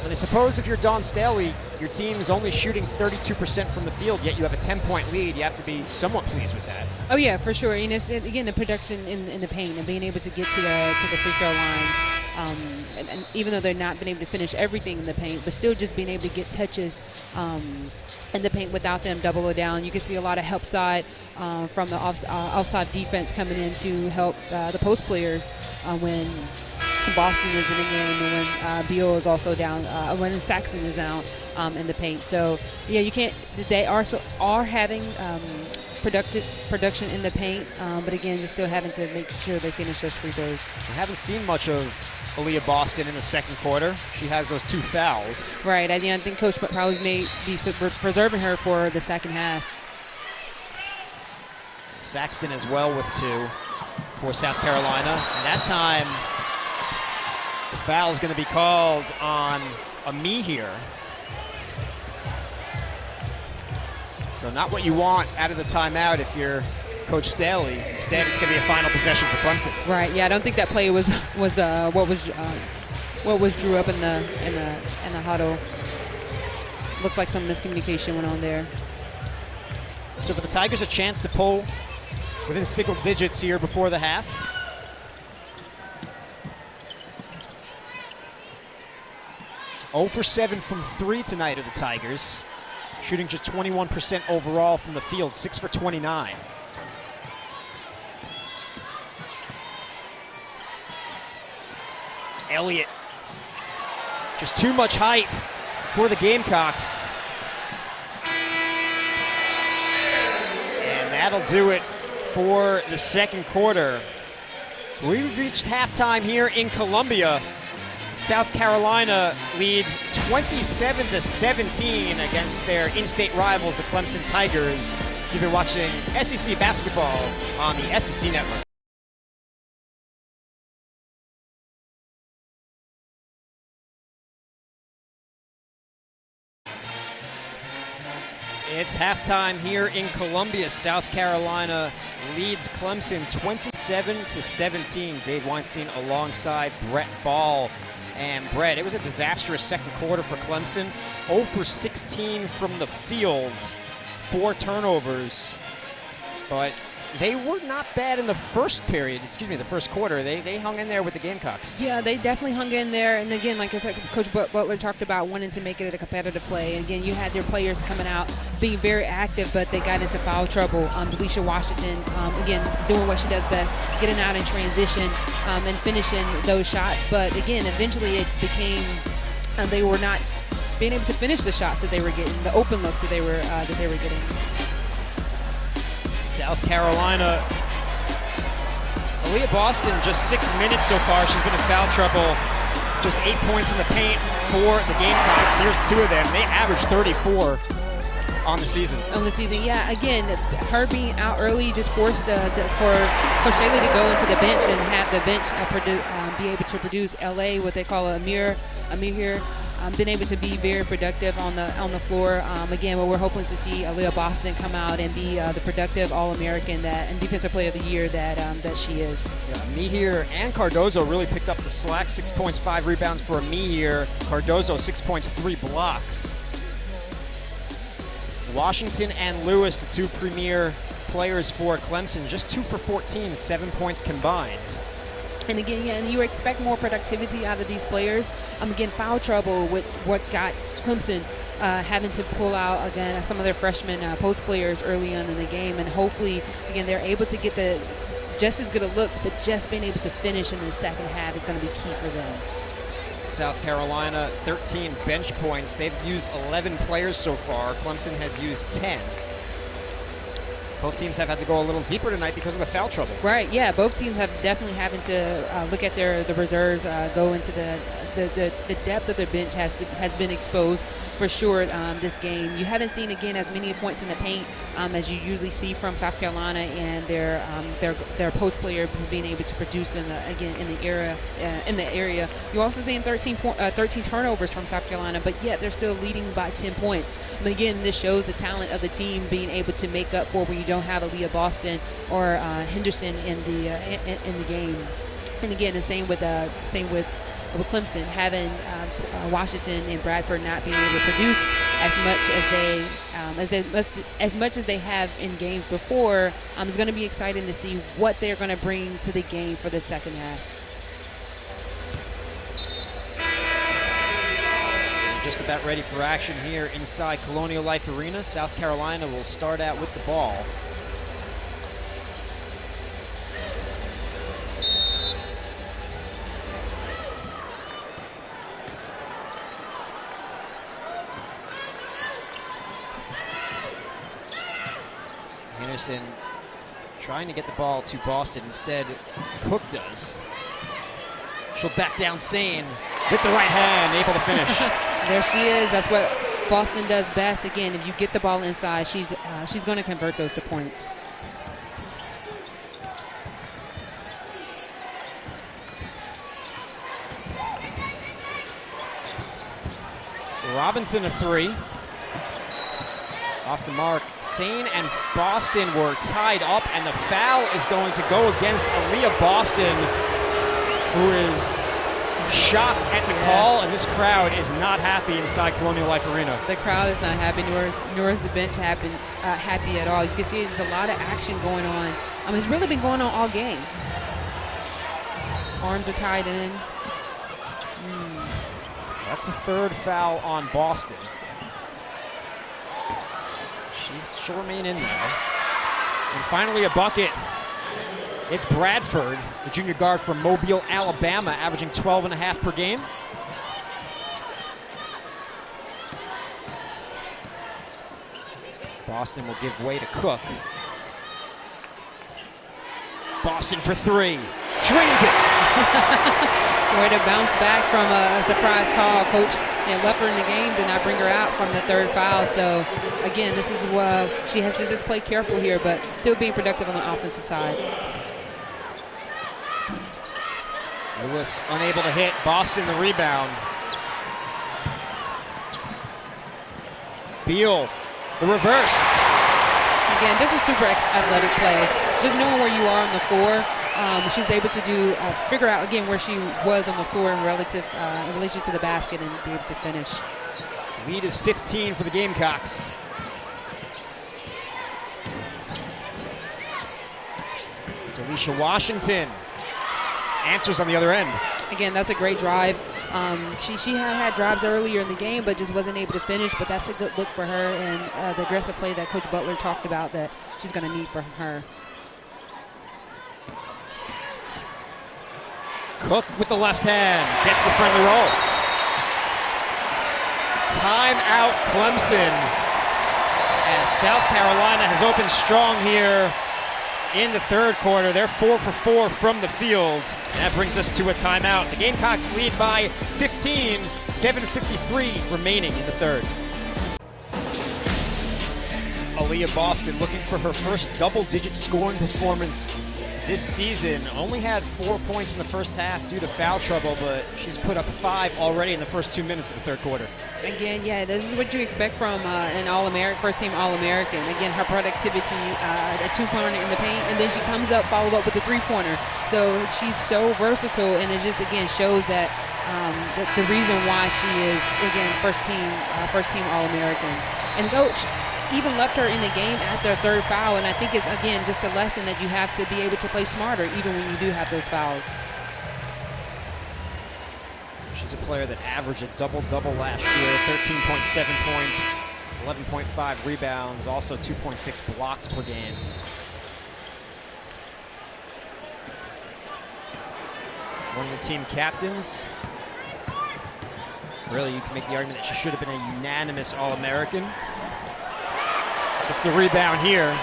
And I suppose if you're Dawn Staley, your team is only shooting 32% from the field, yet you have a 10-point lead. You have to be somewhat pleased with that. Oh yeah, for sure. And it's, again, the production in the paint and being able to get to the free throw line. And even though they've not been able to finish everything in the paint, but still just being able to get touches in the paint without them double it down. You can see a lot of help side from the offside defense coming in to help the post players when Boston is in the game and when Beal is also down, when Saxon is down in the paint. So yeah, you can't. They are having production in the paint, but again, just still having to make sure they finish those free throws. I haven't seen much of Aaliyah Boston in the second quarter. She has those 2 fouls. Right. I think Coach probably may be preserving her for the second half. Saxton as well with 2 for South Carolina. And that time, the foul is going to be called on Ami here. So not what you want out of the timeout if you're Coach Staley. Instead, it's going to be a final possession for Clemson. Right. Yeah, I don't think that play was what was drew up in the huddle. Looked like some miscommunication went on there. So for the Tigers, a chance to pull within single digits here before the half. Oh for 7 from 3 tonight are the Tigers. Shooting just 21% overall from the field, 6 for 29. Elliott, just too much height for the Gamecocks. And that'll do it for the second quarter. So we've reached halftime here in Columbia. South Carolina leads 27-17 against their in-state rivals, the Clemson Tigers. You've been watching SEC basketball on the SEC Network. It's halftime here in Columbia. South Carolina leads Clemson 27-17. Dave Weinstein alongside Brett Ball. And Brett, it was a disastrous second quarter for Clemson. 0 for 16 from the field, 4 turnovers. But they were not bad in the first quarter. They hung in there with the Gamecocks. Yeah, they definitely hung in there. And again, like I said, Coach Butler talked about wanting to make it a competitive play. And again, you had their players coming out, being very active, but they got into foul trouble. Delisha Washington, again, doing what she does best, getting out in transition and finishing those shots. But again, eventually it became, they were not being able to finish the shots that they were getting, the open looks that they were getting. South Carolina. Aaliyah Boston, just 6 minutes so far. She's been in foul trouble. Just 8 points in the paint for the Gamecocks. Here's 2 of them. They averaged 34 on the season. Yeah. Again, her being out early just forced for Shaylee to go into the bench and have the bench be able to produce LA, what they call a mirror here. Been able to be very productive on the floor. Again, what we're hoping to see Aaliyah Boston come out and be the productive All-American and Defensive Player of the Year that she is. Yeah, Mihir and Cardozo really picked up the slack. 6 points, 5 rebounds for Mihir. Cardozo 6 points, 3 blocks. Washington and Lewis, the 2 premier players for Clemson, just 2 for 14, 7 points combined. And again, and you expect more productivity out of these players. Again, foul trouble with what got Clemson having to pull out, again, some of their freshman post players early on in the game. And hopefully, again, they're able to get just as good of looks, but just being able to finish in the second half is going to be key for them. South Carolina, 13 bench points. They've used 11 players so far. Clemson has used 10. Both teams have had to go a little deeper tonight because of the foul trouble. Right, yeah. Both teams have definitely having to look at the reserves, go into the depth of their bench has been exposed for sure this game. You haven't seen, again, as many points in the paint as you usually see from South Carolina and their post players being able to produce in the area. You're also seeing 13 turnovers from South Carolina, but yet they're still leading by 10 points. But again, this shows the talent of the team being able to make up for when you don't have Aaliyah Boston or Henderson in the game. And again, the same with Clemson, having Washington and Bradford not being able to produce as much as they have in games before. It's going to be exciting to see what they're going to bring to the game for the second half. Just about ready for action here inside Colonial Life Arena. South Carolina will start out with the ball. Henderson trying to get the ball to Boston. Instead, Cook does. She'll back down Sane with the right hand, able to finish. There she is. That's what Boston does best. Again, if you get the ball inside, she's going to convert those to points. Robinson a 3. Off the mark. Sane and Boston were tied up, and the foul is going to go against Aaliyah Boston, who is shocked at the call, and this crowd is not happy inside Colonial Life Arena. The crowd is not happy, nor is the bench happy at all. You can see there's a lot of action going on. It's really been going on all game. Arms are tied in. That's the 3rd foul on Boston. She'll remain in there. And finally a bucket. It's Bradford, the junior guard from Mobile, Alabama, averaging 12.5 per game. Boston will give way to Cook. Boston for 3. Drains it. Way to bounce back from a surprise call. Coach left her in the game, did not bring her out from the 3rd foul. So, again, this is she has to just play careful here, but still being productive on the offensive side. Lewis unable to hit. Boston the rebound. Beal, the reverse. Again, just a super athletic play. Just knowing where you are on the floor. She was able to figure out, again, where she was on the floor in relation to the basket and be able to finish. Lead is 15 for the Gamecocks. It's Alicia Washington. Answers on the other end. Again, that's a great drive. She had drives earlier in the game, but just wasn't able to finish. But that's a good look for her, and the aggressive play that Coach Butler talked about that she's going to need from her. Cook with the left hand, gets the friendly roll. Timeout Clemson, as South Carolina has opened strong here in the third quarter. They're 4 for 4 from the field. And that brings us to a timeout. The Gamecocks lead by 15, 7:53 remaining in the third. Aaliyah Boston looking for her first double-digit scoring performance this season. Only had 4 points in the first half due to foul trouble, but she's put up 5 already in the first 2 minutes of the third quarter. Again, yeah, this is what you expect from an All-American, first-team All-American. Again, her productivity, a two-pointer in the paint, and then she comes up, followed up with a three-pointer. So she's so versatile, and it just, again, shows that the reason why she is, again, first-team All-American. And Coach even left her in the game after a third foul, and I think it's, again, just a lesson that you have to be able to play smarter even when you do have those fouls. She's a player that averaged a double-double last year, 13.7 points, 11.5 rebounds, also 2.6 blocks per game. One of the team captains. Really, you can make the argument that she should have been a unanimous All-American. It's the rebound here.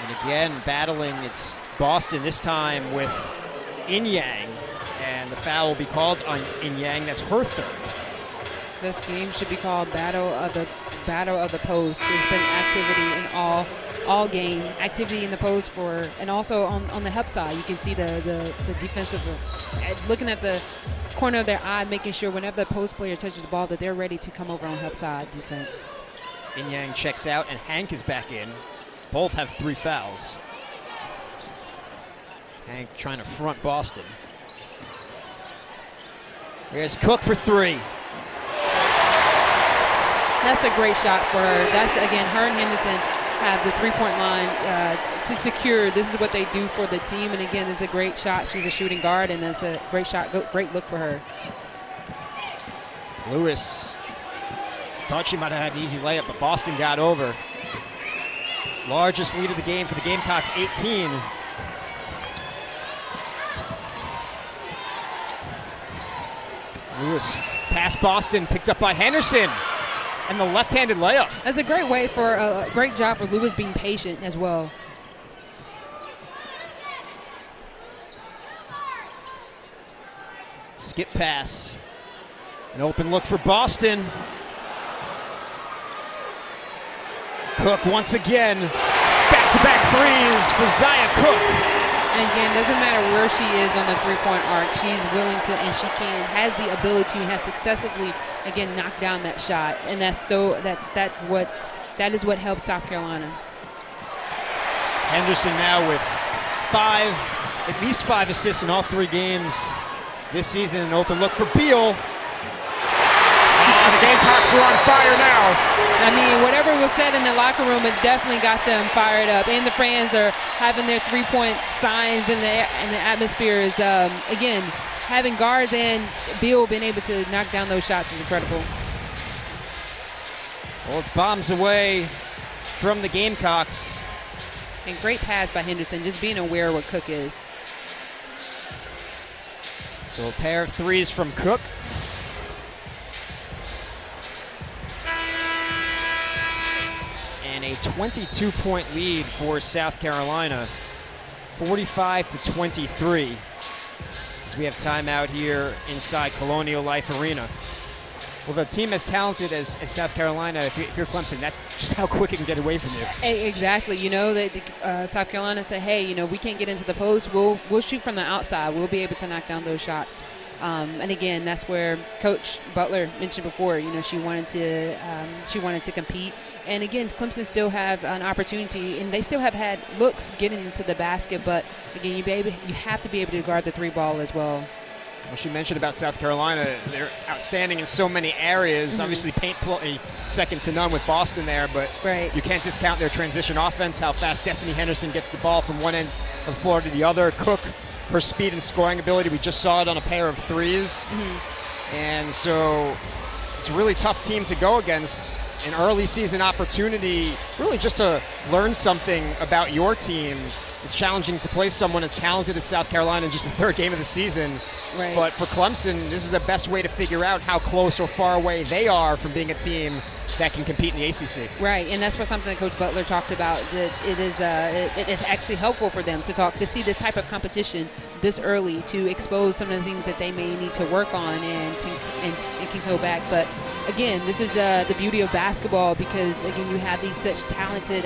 And again, battling, it's Boston this time with In-Yang, and the foul will be called on In-Yang. That's her third. This game should be called Battle of the Post. There's been activity in all game, activity in the post and also on the help side. You can see the defensive, looking at the corner of their eye, making sure whenever the post player touches the ball that they're ready to come over on help side defense. In-Yang checks out and Hank is back in. Both have 3 fouls. Hank trying to front Boston. Here's Cook for 3. That's a great shot for her. That's, again, her and Henderson have the three-point line secure. This is what they do for the team. And, again, it's a great shot. She's a shooting guard, and that's a great shot, great look for her. Lewis thought she might have had an easy layup, but Boston got over. Largest lead of the game for the Gamecocks, 18. Lewis past Boston, picked up by Henderson. And the left-handed layup. That's a great way for a great job for Lewis being patient as well. Skip pass. An open look for Boston. Cook once again. Back-to-back threes for Zaya Cook. And again, doesn't matter where she is on the three-point arc, she's willing to, and she has the ability to have successively, again, knocked down that shot. And that's that is what helps South Carolina. Henderson now with at least 5 assists in all 3 games this season. An open look for Beal. The Gamecocks are on fire now. I mean, whatever was said in the locker room, it definitely got them fired up. And the fans are having their three-point signs, and the atmosphere is, again, having guards and Beal being able to knock down those shots is incredible. Well, it's bombs away from the Gamecocks. And great pass by Henderson, just being aware of what Cook is. So a pair of threes from Cook. And a 22-point lead for South Carolina, 45-23. As we have timeout here inside Colonial Life Arena. With a team as talented as South Carolina, if you're Clemson, that's just how quick it can get away from you. Exactly. You know, that South Carolina said, hey, you know, we can't get into the post. We'll shoot from the outside. We'll be able to knock down those shots. And again, that's where Coach Butler mentioned before. You know, she wanted to compete. And again, Clemson still have an opportunity, and they still have had looks getting into the basket. But again, you have to be able to guard the 3-ball as well. Well, she mentioned about South Carolina, they're outstanding in so many areas. Mm-hmm. Obviously, paint play second to none with Boston there, but you can't discount their transition offense, how fast Destiny Henderson gets the ball from one end of the floor to the other. Cook, her speed and scoring ability, we just saw it on a pair of threes. Mm-hmm. And so it's a really tough team to go against. An early season opportunity, really just to learn something about your team. It's challenging to play someone as talented as South Carolina in just the third game of the season. Right. But for Clemson, this is the best way to figure out how close or far away they are from being a team that can compete in the ACC. Right, and that's what something that Coach Butler talked about. That it is actually helpful for them to see this type of competition this early, to expose some of the things that they may need to work on and can go back. But again, this is the beauty of basketball, because again, you have these such talented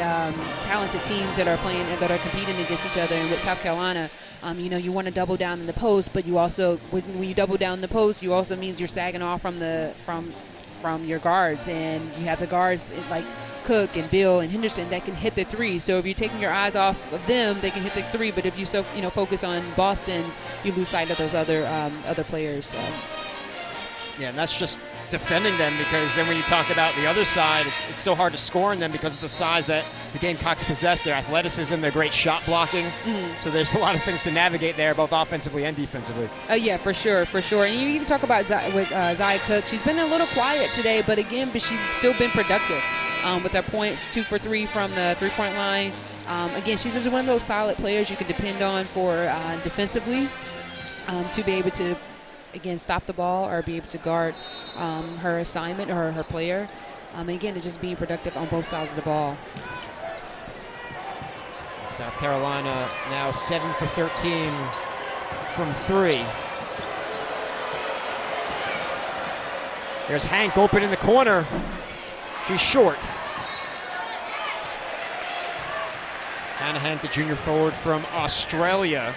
teams that are playing and that are competing against each other. And with South Carolina, you want to double down in the post, but you also, when you double down in the post, you also means you're sagging off from your guards, and you have the guards like Cook and Bill and Henderson that can hit the three. So if you're taking your eyes off of them, they can hit the three. But if you focus on Boston, you lose sight of those other players. So. Yeah, and that's just defending them, because then when you talk about the other side, it's so hard to score on them because of the size that the Gamecocks possess, their athleticism, their great shot blocking. So there's a lot of things to navigate there, both offensively and defensively. Yeah, for sure. And you even talk about Zia Cook. She's been a little quiet today, but she's still been productive with her points, 2 for 3 from the three-point line. Again, she's just one of those solid players you can depend on for defensively, to be able to, again, stop the ball or be able to guard her assignment or her player. Again, it's just being productive on both sides of the ball. South Carolina now 7 for 13 from 3. There's Hank open in the corner. She's short. Hannah Hank, the junior forward from Australia,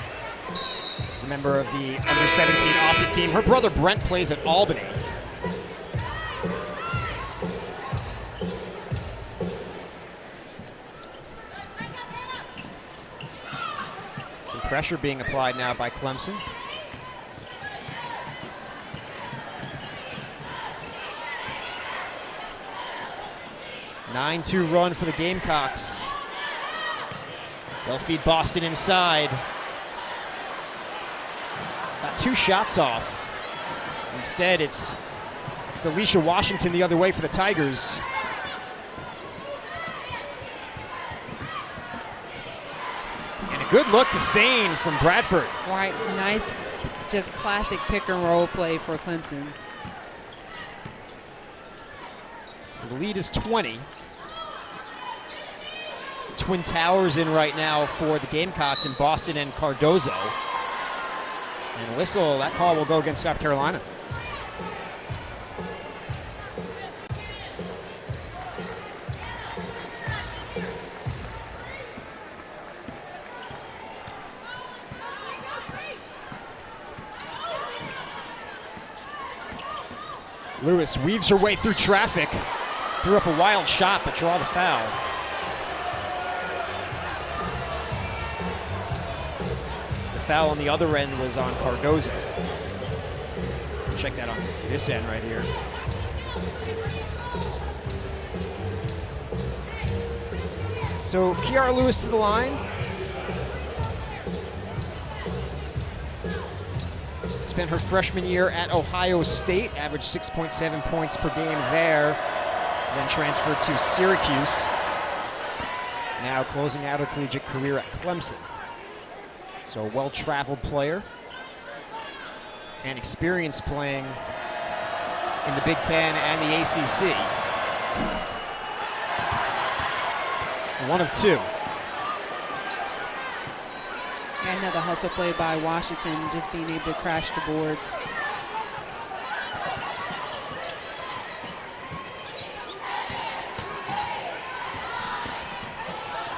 is a member of the under-17 Aussie team. Her brother Brent plays at Albany. Some pressure being applied now by Clemson. A 9-2 run for the Gamecocks. They'll feed Boston inside. Got 2 shots off. Instead, it's Delisha Washington the other way for the Tigers. And a good look to Sane from Bradford. Right, nice, just classic pick and roll play for Clemson. So the lead is 20. Twin Towers in right now for the Gamecocks in Boston and Cardozo. And a whistle, that call will go against South Carolina. Lewis weaves her way through traffic. Threw up a wild shot, but draw the foul. The foul on the other end was on Cardozo. Check that on this end right here. So Kiara Lewis to the line. Spent her freshman year at Ohio State, averaged 6.7 points per game there, then transferred to Syracuse. Now closing out her collegiate career at Clemson. So a well-traveled player and experience playing in the Big Ten and the ACC. One of 2. And another hustle play by Washington, just being able to crash the boards.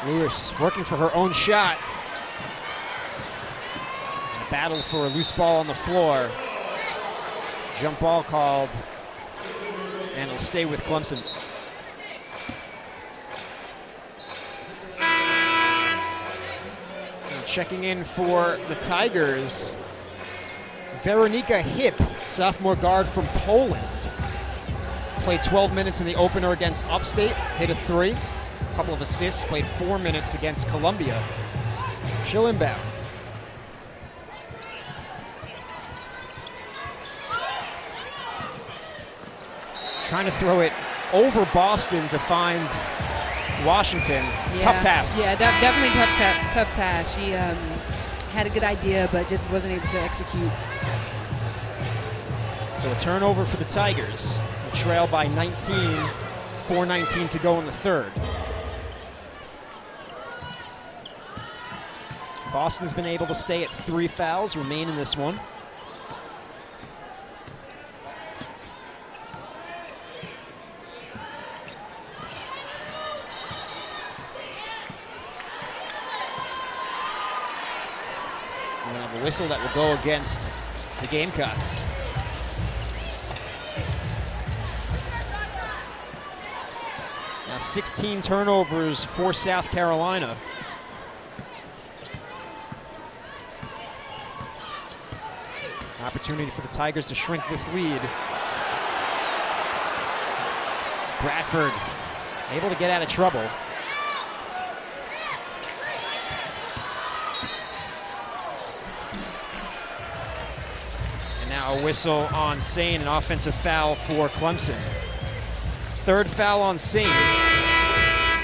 Lewis working for her own shot. A battle for a loose ball on the floor. Jump ball called, and it'll stay with Clemson. Checking in for the Tigers, Veronika Hip, sophomore guard from Poland. Played 12 minutes in the opener against Upstate, hit a 3. A couple of assists, played 4 minutes against Columbia. She'll inbound. Trying to throw it over Boston to find Washington. Yeah. Tough task. Yeah, definitely tough task. She had a good idea, but just wasn't able to execute. So a turnover for the Tigers. A trail by 19, 4:19 to go in the third. Boston's been able to stay at 3 fouls, remain in this one. We're gonna have a whistle that will go against the Gamecocks. Now 16 turnovers for South Carolina. Opportunity for the Tigers to shrink this lead. Bradford able to get out of trouble. And now a whistle on Sane, an offensive foul for Clemson. Third foul on Sane,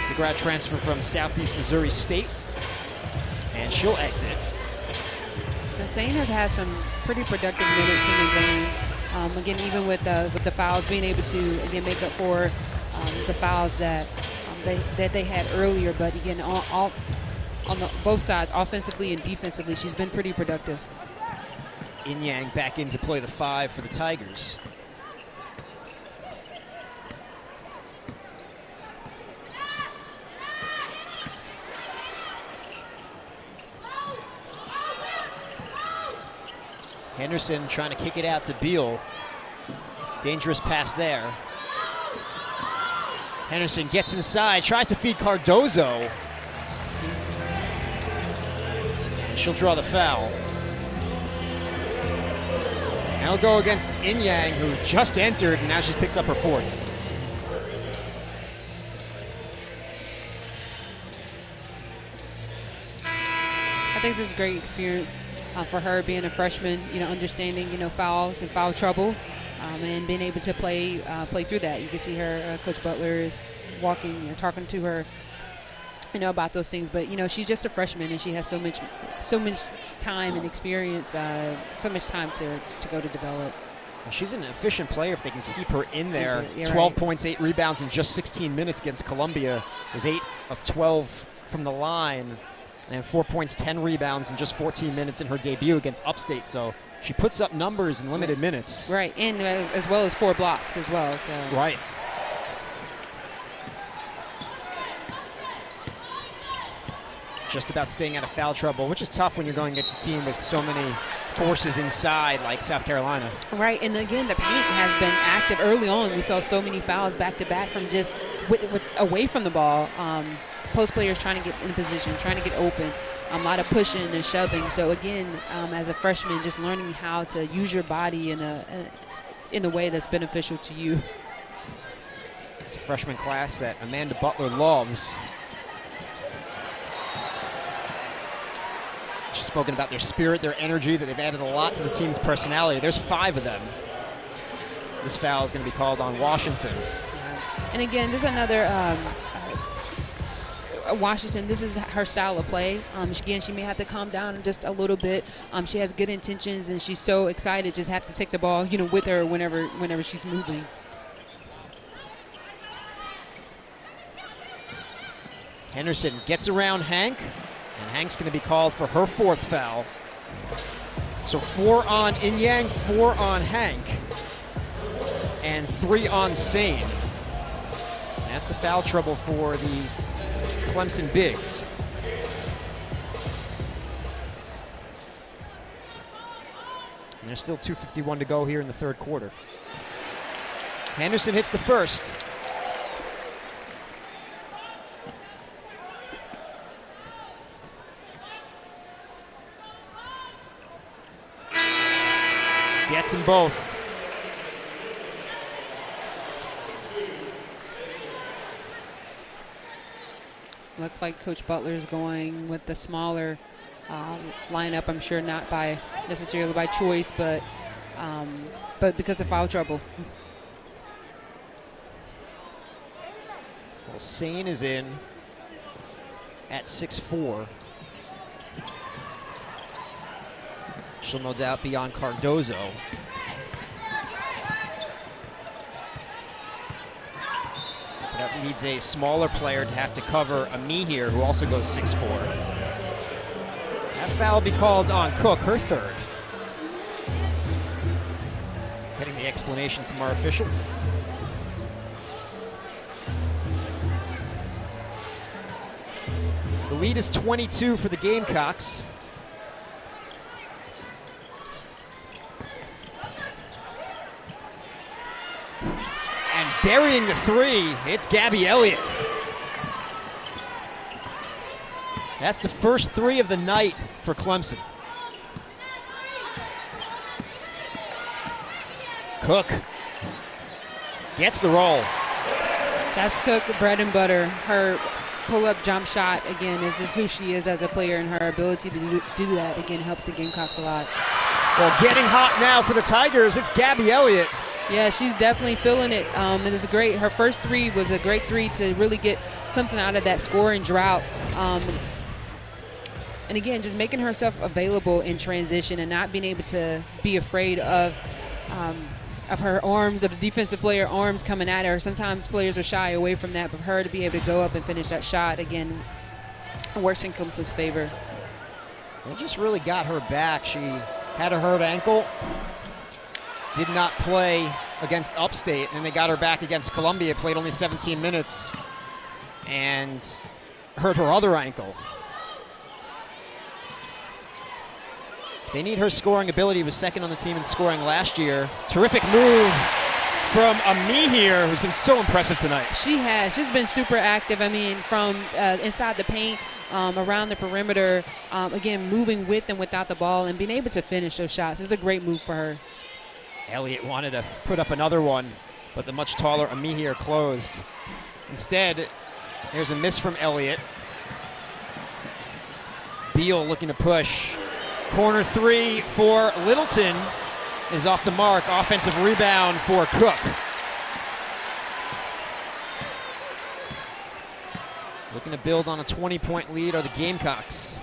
the grad transfer from Southeast Missouri State. And she'll exit. Sane has had some pretty productive minutes in the game. Again, even with the fouls, being able to again make up for the fouls that they had earlier. But again, all on both sides, offensively and defensively, she's been pretty productive. Inyang back in to play the 5 for the Tigers. Henderson trying to kick it out to Beal. Dangerous pass there. Henderson gets inside, tries to feed Cardozo. And she'll draw the foul. And it'll go against Inyang, who just entered, and now she picks up her 4th. I think this is a great experience for her being a freshman, understanding, fouls and foul trouble, and being able to play through that. You can see her, Coach Butler is walking, talking to her, about those things. But, she's just a freshman, and she has so much time and experience, so much time to go to develop. She's an efficient player if they can keep her in there. You're 12 right. points, 8 rebounds in just 16 minutes against Columbia. It was 8 of 12 from the line. And 4 points, 10 rebounds in just 14 minutes in her debut against Upstate. So she puts up numbers in limited minutes. Right, and as well as 4 blocks as well. So. Right. Just about staying out of foul trouble, which is tough when you're going against a team with so many forces inside like South Carolina. Right, and again, the paint has been active early on. We saw so many fouls back-to-back from just away from the ball. Post players trying to get in position, trying to get open, a lot of pushing and shoving. So again, as a freshman, just learning how to use your body in a way that's beneficial to you. It's a freshman class that Amanda Butler loves. She's spoken about their spirit, their energy, that they've added a lot to the team's personality. There's 5 of them. This foul is going to be called on Washington. And again, just another Washington, this is her style of play. Again, she may have to calm down just a little bit. She has good intentions, and she's so excited, just have to take the ball, with her whenever she's moving. Henderson gets around Hank, and Hank's going to be called for her 4th foul. So 4 on Inyang, 4 on Hank, and 3 on Sane. And that's the foul trouble for the Clemson Bigs. And there's still 2:51 to go here in the third quarter. Henderson hits the first. Gets them both. Looked like Coach Butler's going with the smaller lineup. I'm sure not necessarily by choice, but because of foul trouble. Well, Sane is in at 6'4". She'll no doubt be on Cardozo. That needs a smaller player to have to cover Ami here, who also goes 6'4". That foul will be called on Cook, her third. Getting the explanation from our official. The lead is 22 for the Gamecocks. And burying the three, it's Gabby Elliott. That's the first three of the night for Clemson. Cook gets the roll. That's Cook, bread and butter. Her pull-up jump shot, again, is just who she is as a player, and her ability to do that, again, helps the Gamecocks a lot. Well, getting hot now for the Tigers, it's Gabby Elliott. Yeah, she's definitely feeling it. It is great. Her first three was a great three to really get Clemson out of that scoring drought. And again, just making herself available in transition and not being able to be afraid of her arms, of the defensive player arms coming at her. Sometimes players are shy away from that, but for her to be able to go up and finish that shot, again, works in Clemson's favor. They just really got her back. She had a hurt ankle, did not play against Upstate, and they got her back against Columbia, played only 17 minutes, and hurt her other ankle. They need her scoring ability. Was second on the team in scoring last year. Terrific move from Ami here, who's been so impressive tonight. She has. She's been super active. I mean, from inside the paint, around the perimeter, again, moving with and without the ball and being able to finish those shots. It's a great move for her. Elliott wanted to put up another one, but the much taller Ami here closed. Instead, there's a miss from Elliott. Beal looking to push. Corner three for Littleton is off the mark. Offensive rebound for Cook. Looking to build on a 20-point lead are the Gamecocks.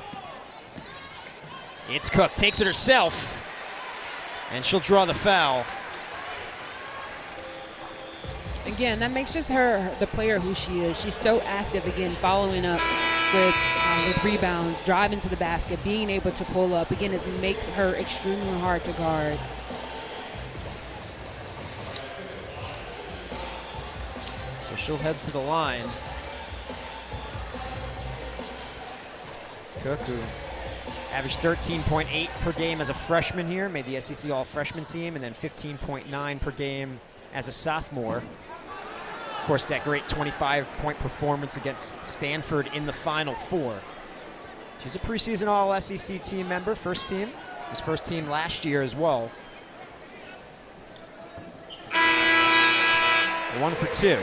It's Cook, takes it herself, and she'll draw the foul. Again, that makes just her the player who she is. She's so active, again, following up with rebounds, driving to the basket, being able to pull up. Again, it makes her extremely hard to guard. So she'll head to the line. Cook, who averaged 13.8 per game as a freshman here, made the SEC All-Freshman team, and then 15.9 per game as a sophomore. Of course, that great 25-point performance against Stanford in the Final Four. She's a preseason All-SEC team member, first team. Was first team last year as well. 1 for 2.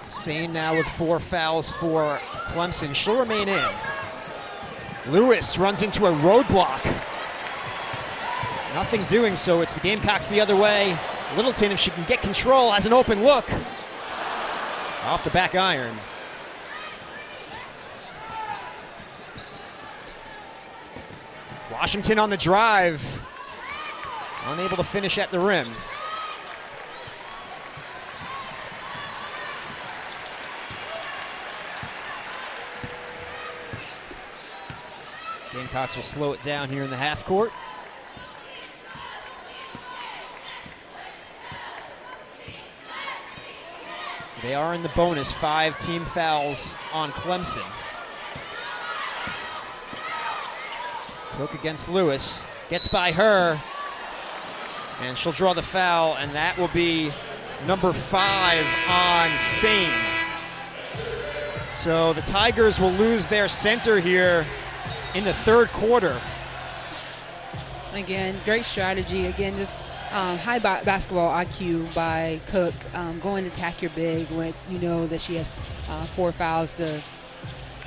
Sane now with 4 fouls for Clemson. She'll remain in. Lewis runs into a roadblock. Nothing doing, so it's the Gamecocks the other way. Littleton, if she can get control, has an open look. Off the back iron. Washington on the drive. Unable to finish at the rim. Gamecocks will slow it down here in the half court. They are in the bonus, 5 team fouls on Clemson. Cook against Lewis, gets by her, and she'll draw the foul, and that will be number 5 on Sane. So the Tigers will lose their center here in the third quarter. Again, great strategy. Again, just high basketball IQ by Cook, going to attack your big when you know that she has 4 fouls to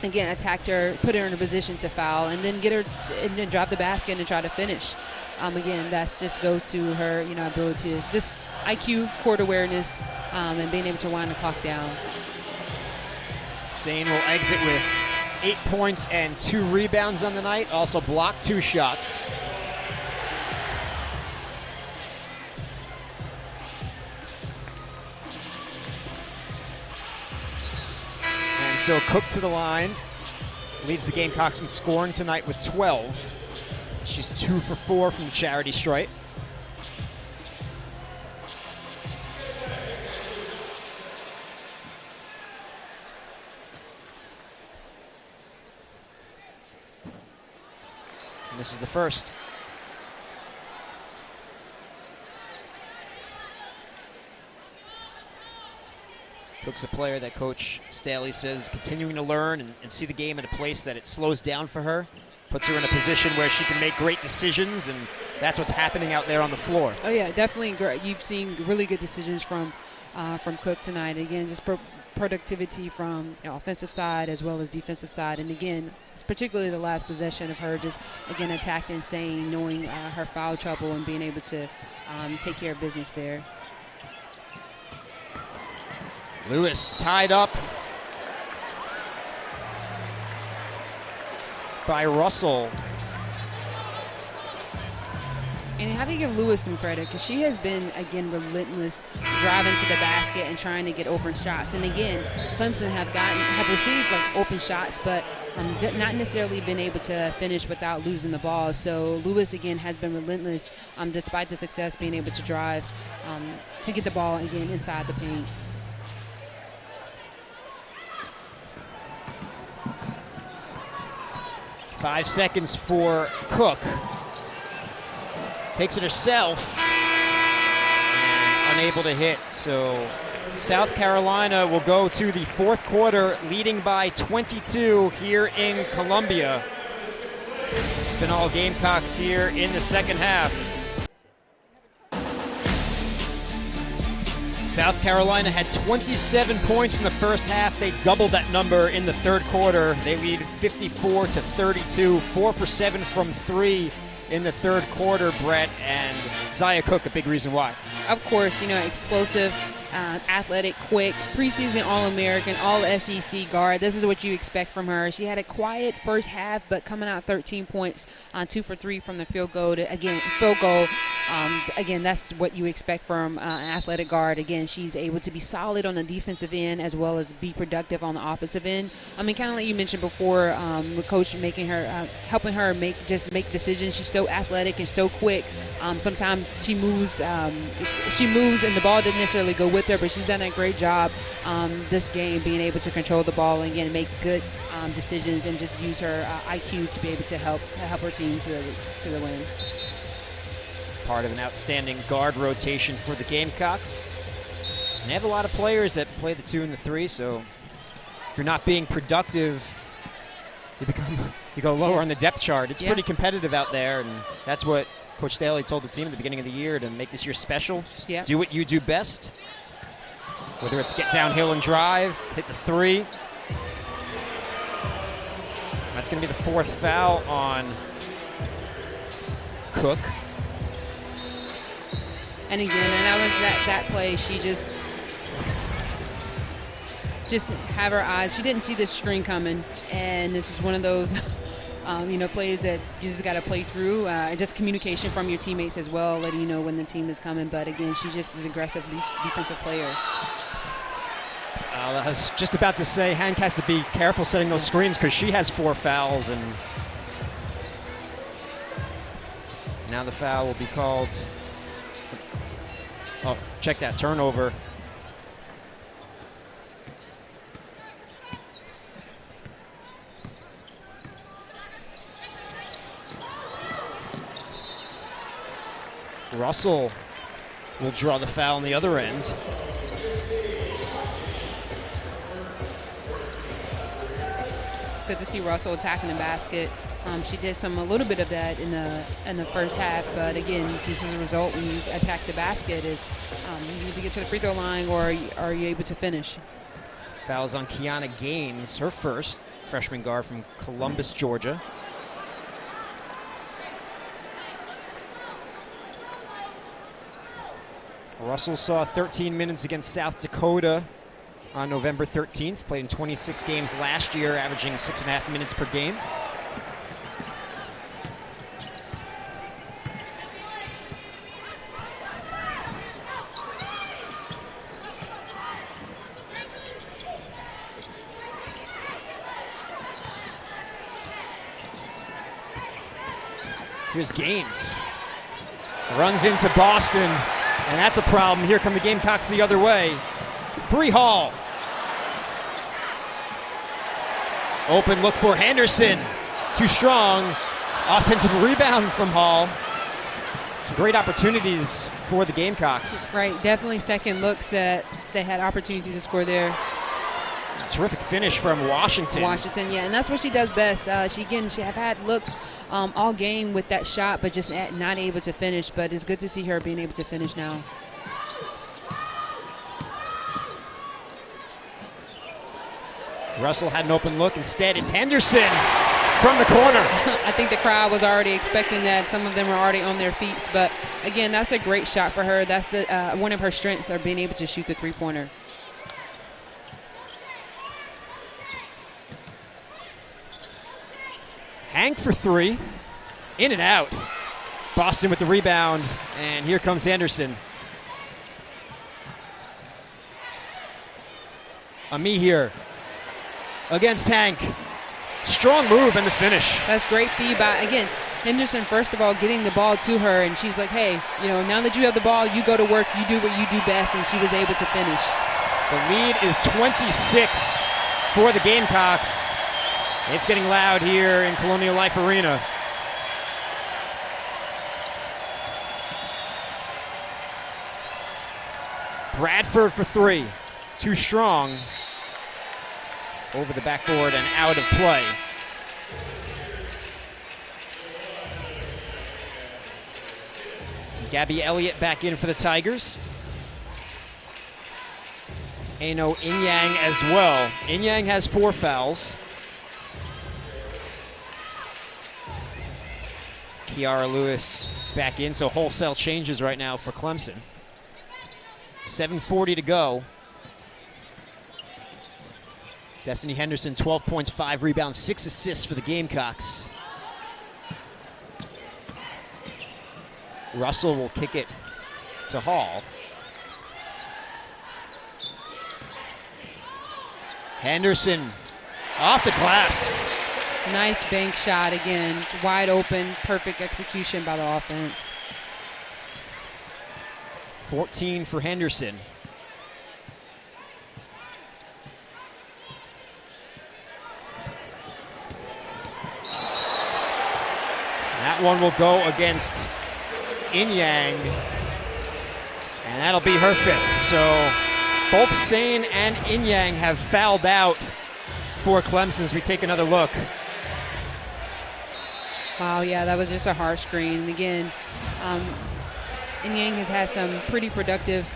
again, attacked her, put her in a position to foul, and then get her and then drop the basket and try to finish. Again, that just goes to her, ability to just IQ, court awareness, and being able to wind the clock down. Sane will exit with 8 points and 2 rebounds on the night. Also blocked 2 shots. And so Cook to the line. Leads the Gamecocks in scoring tonight with 12. She's 2 for 4 from the charity stripe. And this is the first. Cook's a player that Coach Staley says continuing to learn and see the game in a place that it slows down for her. Puts her in a position where she can make great decisions, and that's what's happening out there on the floor. Oh yeah, definitely great. You've seen really good decisions from Cook tonight. Again, just productivity from offensive side as well as defensive side. And again, it's particularly the last possession of her just, again, attacking, saying, knowing her foul trouble and being able to take care of business there. Lewis tied up by Russell. And you have to give Lewis some credit because she has been, again, relentless, driving to the basket and trying to get open shots. And again, Clemson have received like open shots, but not necessarily been able to finish without losing the ball. So Lewis, again, has been relentless despite the success, being able to drive to get the ball, again, inside the paint. Five seconds for Cook. Takes it herself and unable to hit. So South Carolina will go to the fourth quarter leading by 22 here in Columbia. It's been all Gamecocks here in the second half. South Carolina had 27 points in the first half. They doubled that number in the third quarter. They lead 54-32, 4 for 7 from 3 in the third quarter, Brett, and Zia Cook, a big reason why. Of course, explosive, athletic, quick, preseason All-American, All-SEC guard. This is what you expect from her. She had a quiet first half, but coming out 13 points, 2 for 3 from the field goal. Again, that's what you expect from an athletic guard. Again, she's able to be solid on the defensive end as well as be productive on the offensive end. I mean, kind of like you mentioned before, with Coach making her, helping her make decisions. She's so athletic and so quick. Sometimes she moves and the ball didn't necessarily go with her, but she's done a great job this game being able to control the ball and again make good decisions and just use her IQ to be able to help her team to the win. Part of an outstanding guard rotation for the Gamecocks. And they have a lot of players that play the 2 and the 3, so if you're not being productive, you go lower on the depth chart. It's pretty competitive out there, and that's what Coach Staley told the team at the beginning of the year, to make this year special. Just do what you do best. Whether it's get downhill and drive, hit the 3. That's going to be the 4th foul on Cook. And again, and that play, she just have her eyes. She didn't see the screen coming, and this was one of those plays that you just got to play through. Just communication from your teammates as well, letting you know when the team is coming. But again, she's just an aggressive defensive player. I was just about to say, Hank has to be careful setting those screens because she has 4 fouls, and now the foul will be called. Oh, check that turnover. Russell will draw the foul on the other end. It's good to see Russell attacking the basket. She did a little bit of that in the first half, but again, this is a result when you attack the basket is you either get to the free throw line or are you able to finish. Fouls on Kiana Gaines, her first, freshman guard from Columbus, Georgia. Russell saw 13 minutes against South Dakota on November 13th. Played in 26 games last year, averaging 6.5 minutes per game. Here's Gaines. Runs into Boston, and that's a problem. Here come the Gamecocks the other way. Bree Hall. Open look for Henderson. Too strong. Offensive rebound from Hall. Some great opportunities for the Gamecocks. Right, definitely second looks that they had opportunities to score there. Terrific finish from Washington. Yeah, and that's what she does best. She have had looks all game with that shot, but just not able to finish. But it's good to see her being able to finish now. Russell had an open look. Instead, it's Henderson from the corner. I think the crowd was already expecting that. Some of them were already on their feet. But again, that's a great shot for her. That's one of her strengths, are being able to shoot the three-pointer. Hank for three. In and out. Boston with the rebound. And here comes Henderson. Ami here against Hank. Strong move and the finish. That's great feedback. Again, Henderson, first of all, getting the ball to her, and she's like, hey, now that you have the ball, you go to work, you do what you do best, and she was able to finish. The lead is 26 for the Gamecocks. It's getting loud here in Colonial Life Arena. Bradford for three. Too strong. Over the backboard and out of play. Gabby Elliott back in for the Tigers. Ano Inyang as well. Inyang has 4 fouls. Kiara Lewis back in, so wholesale changes right now for Clemson. 7:40 to go. Destiny Henderson, 12 points, 5 rebounds, 6 assists for the Gamecocks. Russell will kick it to Hall. Henderson off the glass. Nice bank shot again. Wide open, perfect execution by the offense. 14 for Henderson. That one will go against Inyang, and that'll be her 5th. So both Sane and Inyang have fouled out for Clemson as we take another look. Wow, yeah, that was just a hard screen. And again, Inyang has had some pretty productive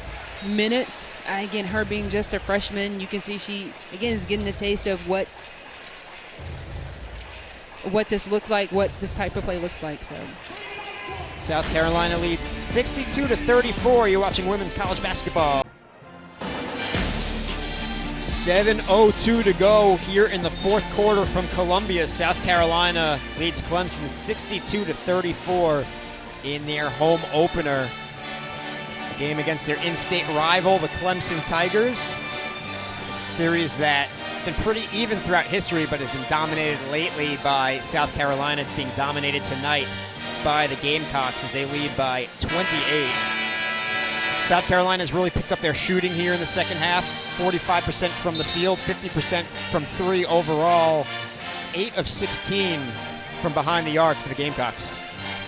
minutes. Again, her being just a freshman, you can see she, again, is getting a taste of what this looks like, what this type of play looks like. So South Carolina leads 62-34. You're watching women's college basketball. 7:02 to go here in the 4th quarter from Columbia. South Carolina leads Clemson 62-34 in their home opener. A game against their in-state rival, the Clemson Tigers. A series that has been pretty even throughout history, but has been dominated lately by South Carolina. It's being dominated tonight by the Gamecocks as they lead by 28. South Carolina has really picked up their shooting here in the second half. 45% from the field, 50% from 3 overall. 8 of 16 from behind the arc for the Gamecocks.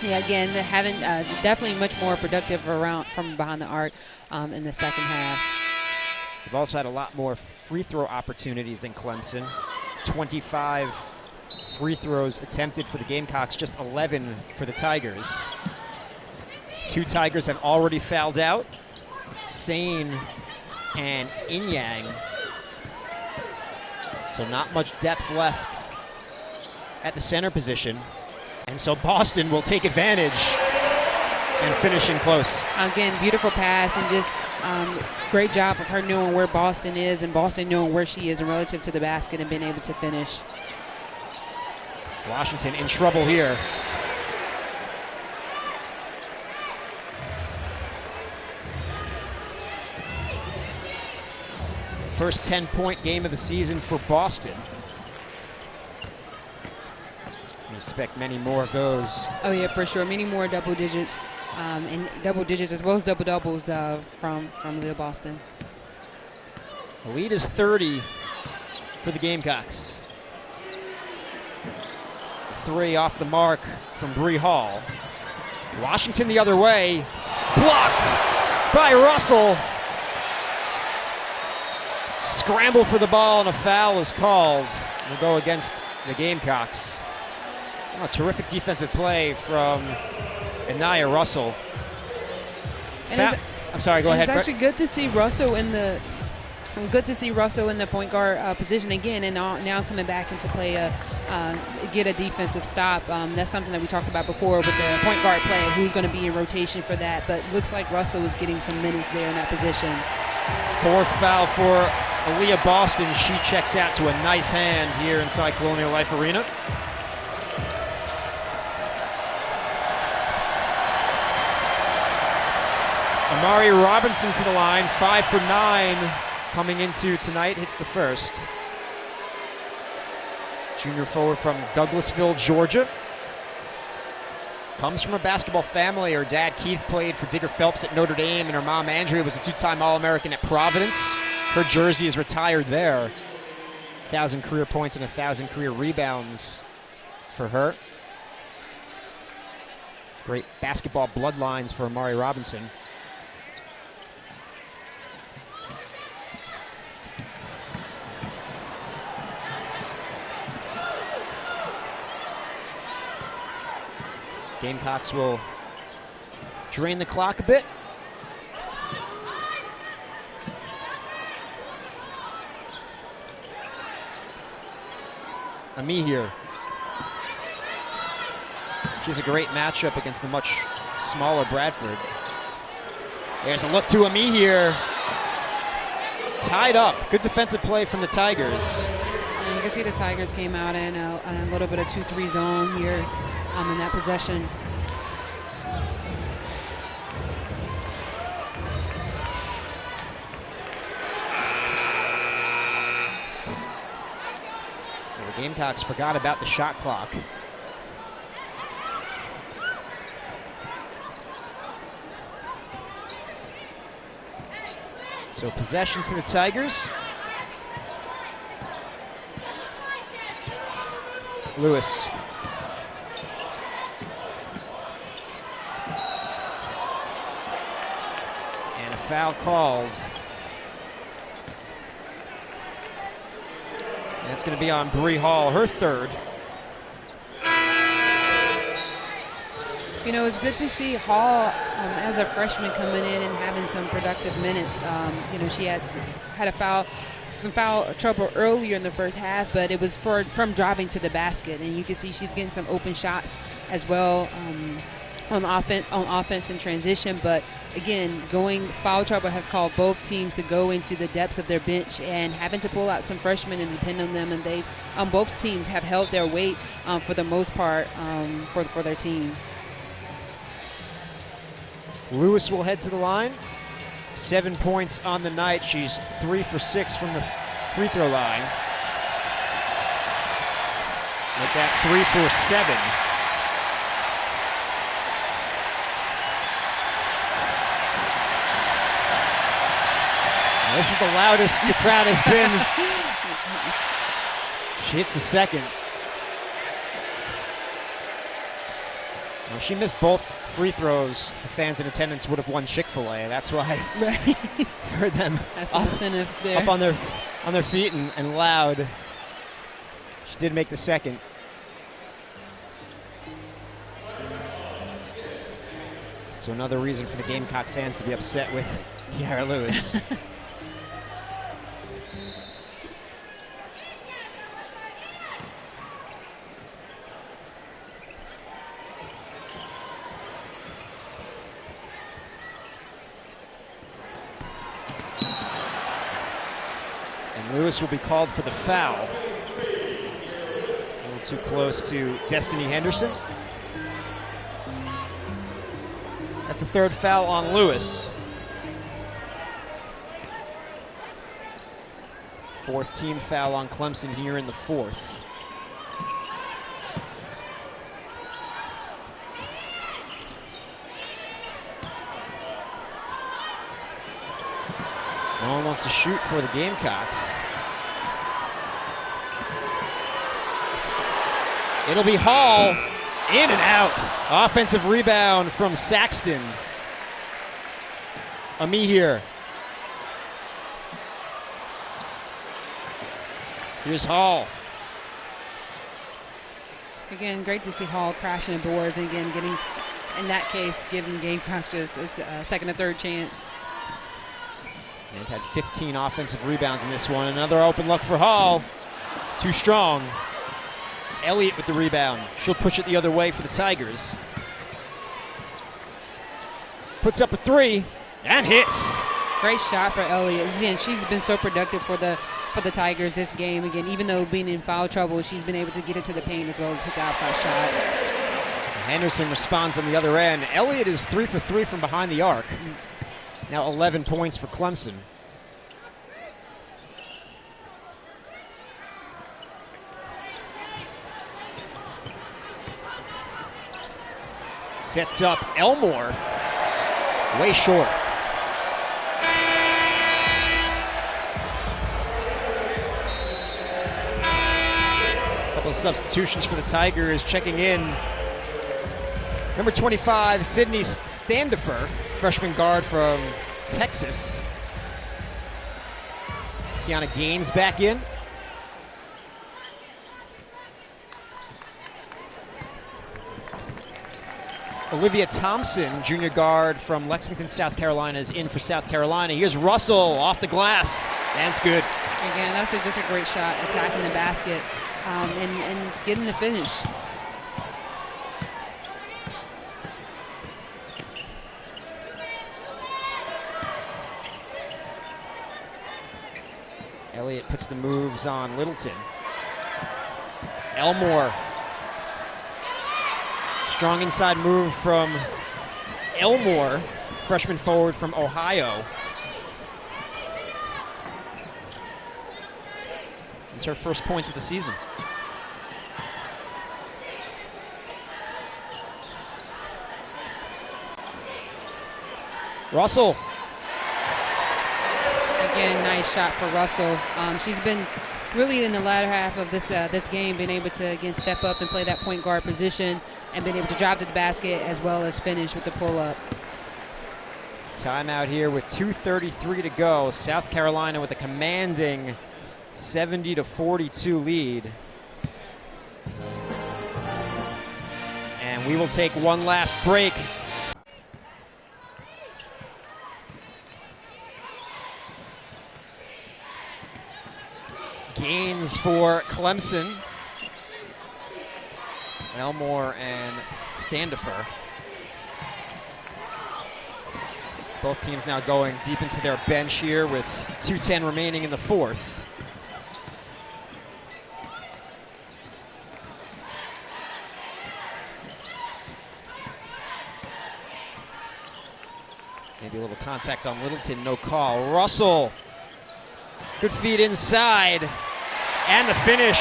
Yeah, again, having definitely much more productive around from behind the arc in the second half. They've also had a lot more free throw opportunities than Clemson. 25 free throws attempted for the Gamecocks, just 11 for the Tigers. 2 Tigers have already fouled out. Sane and Inyang. So not much depth left at the center position. And so Boston will take advantage and finish in close. Again, beautiful pass and just great job of her knowing where Boston is and Boston knowing where she is relative to the basket and being able to finish. Washington in trouble here. First 10-point game of the season for Boston. We expect many more of those. Oh yeah, for sure. Many more double digits, and double digits as well as double doubles from Leo Boston. The lead is 30 for the Gamecocks. 3 off the mark from Bree Hall. Washington the other way. Blocked by Russell. Scramble for the ball and a foul is called. We'll go against the Gamecocks. Oh, terrific defensive play from Anaya Russell. I'm sorry, go ahead. It's actually good to see Russell in the point guard position again, and now coming back into play, get a defensive stop. That's something that we talked about before with the point guard play, who's going to be in rotation for that. But looks like Russell is getting some minutes there in that position. 4th foul for Aaliyah Boston. She checks out to a nice hand here inside Colonial Life Arena. Amari Robinson to the line, 5 for 9 coming into tonight, hits the first. Junior forward from Douglasville, Georgia. Comes from a basketball family. Her dad, Keith, played for Digger Phelps at Notre Dame, and her mom, Andrea, was a 2-time All-American at Providence. Her jersey is retired there. 1,000 career points and 1,000 career rebounds for her. Great basketball bloodlines for Amari Robinson. Gamecocks will drain the clock a bit. Ami here. She's a great matchup against the much smaller Bradford. There's a look to Ami here. Tied up. Good defensive play from the Tigers. And you can see the Tigers came out in a little bit of 2-3 zone here. In that possession. So the Gamecocks forgot about the shot clock. So possession to the Tigers. Lewis. Foul called. And it's going to be on Bree Hall, her 3rd. You know, it's good to see Hall as a freshman coming in and having some productive minutes. You know, she had some foul trouble earlier in the first half, but it was from driving to the basket, and you can see she's getting some open shots as well. On offense and transition, but again, foul trouble has called both teams to go into the depths of their bench and having to pull out some freshmen and depend on them, and they both teams have held their weight for the most part for their team. Lewis will head to the line. 7 points on the night. She's 3 for 6 from the free throw line. Make that 3 for 7. This is the loudest the crowd has been. She hits the second. Well, if she missed both free throws, the fans in attendance would have won Chick-fil-A. That's why I heard them up on their feet and loud. She did make the second. So another reason for the Gamecock fans to be upset with Kiara Lewis. Lewis will be called for the foul. A little too close to Destiny Henderson. That's a third foul on Lewis. Fourth team foul on Clemson here in the fourth. No one wants to shoot for the Gamecocks. It'll be Hall, in and out. Offensive rebound from Saxton. Ami here. Here's Hall. Again, great to see Hall crashing the boards and again getting, in that case, giving Gamecocks just a second or third chance. They've had 15 offensive rebounds in this one. Another open look for Hall. Too strong. Elliott with the rebound. She'll push it the other way for the Tigers. Puts up a three and hits. Great shot for Elliott. Again, she's been so productive for the Tigers this game. Again, even though being in foul trouble, she's been able to get it to the paint as well as hit the outside shot. Henderson responds on the other end. Elliott is 3 for 3 from behind the arc. Now 11 points for Clemson. Sets up Elmore. Way short. Couple of substitutions for the Tigers. Checking in. Number 25, Sydney Standifer, freshman guard from Texas. Kiana Gaines back in. Olivia Thompson, junior guard from Lexington, South Carolina, is in for South Carolina. Here's Russell off the glass, and it's good. Again, that's just a great shot, attacking the basket and getting the finish. Elliott puts the moves on Littleton. Elmore. Strong inside move from Elmore, freshman forward from Ohio. It's her first points of the season. Russell. Again, nice shot for Russell. She's been really in the latter half of this game been able to again step up and play that point guard position and been able to drive to the basket as well as finish with the pull-up. Timeout here with 2:33 to go. South Carolina with a commanding 70-42 lead. And we will take one last break. Gains for Clemson. Elmore and Standifer. Both teams now going deep into their bench here with 2:10 remaining in the fourth. Maybe a little contact on Littleton, no call. Russell, good feed inside. And the finish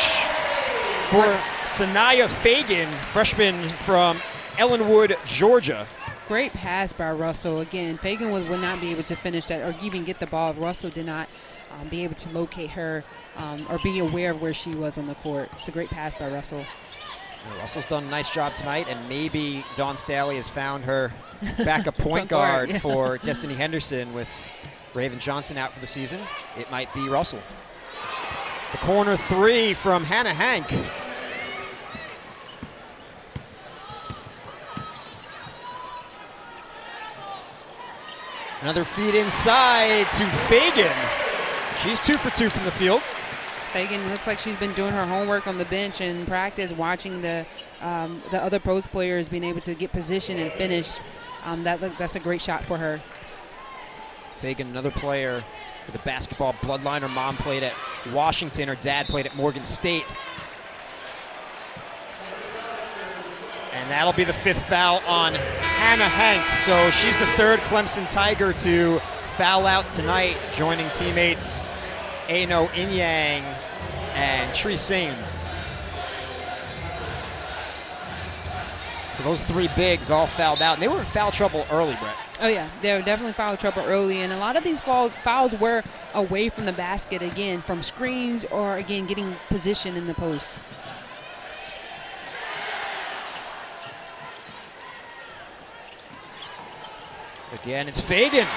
for Sanaya Fagan, freshman from Ellenwood, Georgia. Great pass by Russell. Again, Fagan would not be able to finish that or even get the ball if Russell did not be able to locate her or be aware of where she was on the court. It's a great pass by Russell. Yeah, Russell's done a nice job tonight, and maybe Dawn Staley has found her backup point guard yeah. for Destiny Henderson with Raven Johnson out for the season. It might be Russell. The corner three from Hannah Hank. Another feed inside to Fagan. She's 2 for 2 from the field. Fagan looks like she's been doing her homework on the bench and practice, watching the other post players being able to get position and finish. That's a great shot for her. Fagan, another player with a basketball bloodline. Her mom played at Washington. Her dad played at Morgan State. And that'll be the 5th foul on Hannah Hank. So she's the 3rd Clemson Tiger to foul out tonight, joining teammates Aino Inyang and Tree Singh. So those 3 bigs all fouled out, and they were in foul trouble early, Brett. Oh, yeah. They were definitely foul trouble early, and a lot of these fouls were away from the basket, again, from screens or, again, getting position in the post. Again, it's Fagan.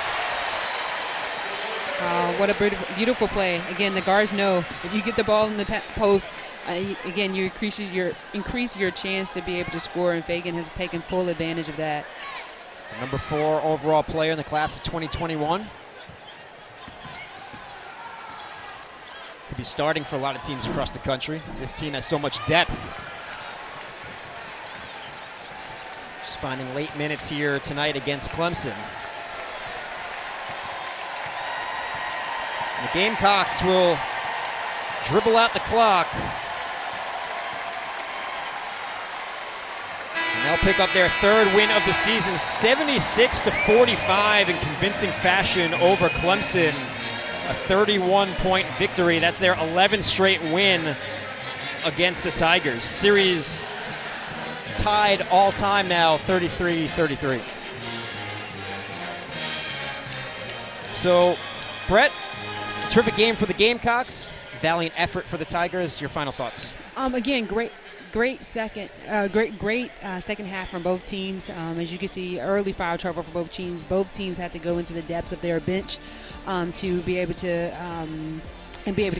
What a beautiful play. Again, the guards know if you get the ball in the post, again, you increase your chance to be able to score, and Fagan has taken full advantage of that. Number 4 overall player in the class of 2021. Could be starting for a lot of teams across the country. This team has so much depth. Just finding late minutes here tonight against Clemson. And the Gamecocks will dribble out the clock. And they'll pick up their 3rd win of the season, 76-45 in convincing fashion over Clemson. A 31-point victory. That's their 11th straight win against the Tigers. Series tied all time now, 33-33. So, Brett, terrific game for the Gamecocks. Valiant effort for the Tigers. Your final thoughts? Again, great second half from both teams. As you can see, early foul trouble for both teams. Both teams had to go into the depths of their bench to be able to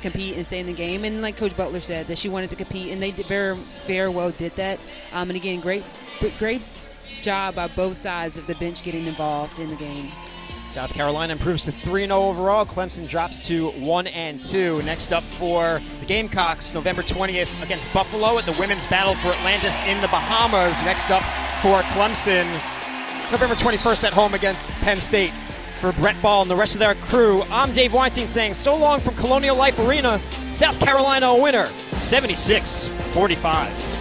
compete and stay in the game. And like Coach Butler said, that she wanted to compete, and they did very well did that. And again, great job by both sides of the bench getting involved in the game. South Carolina improves to 3-0 overall. Clemson drops to 1-2. Next up for the Gamecocks, November 20th against Buffalo at the Women's Battle for Atlantis in the Bahamas. Next up for Clemson, November 21st at home against Penn State. For Brett Ball and the rest of their crew, I'm Dave Weinstein saying so long from Colonial Life Arena. South Carolina a winner, 76-45.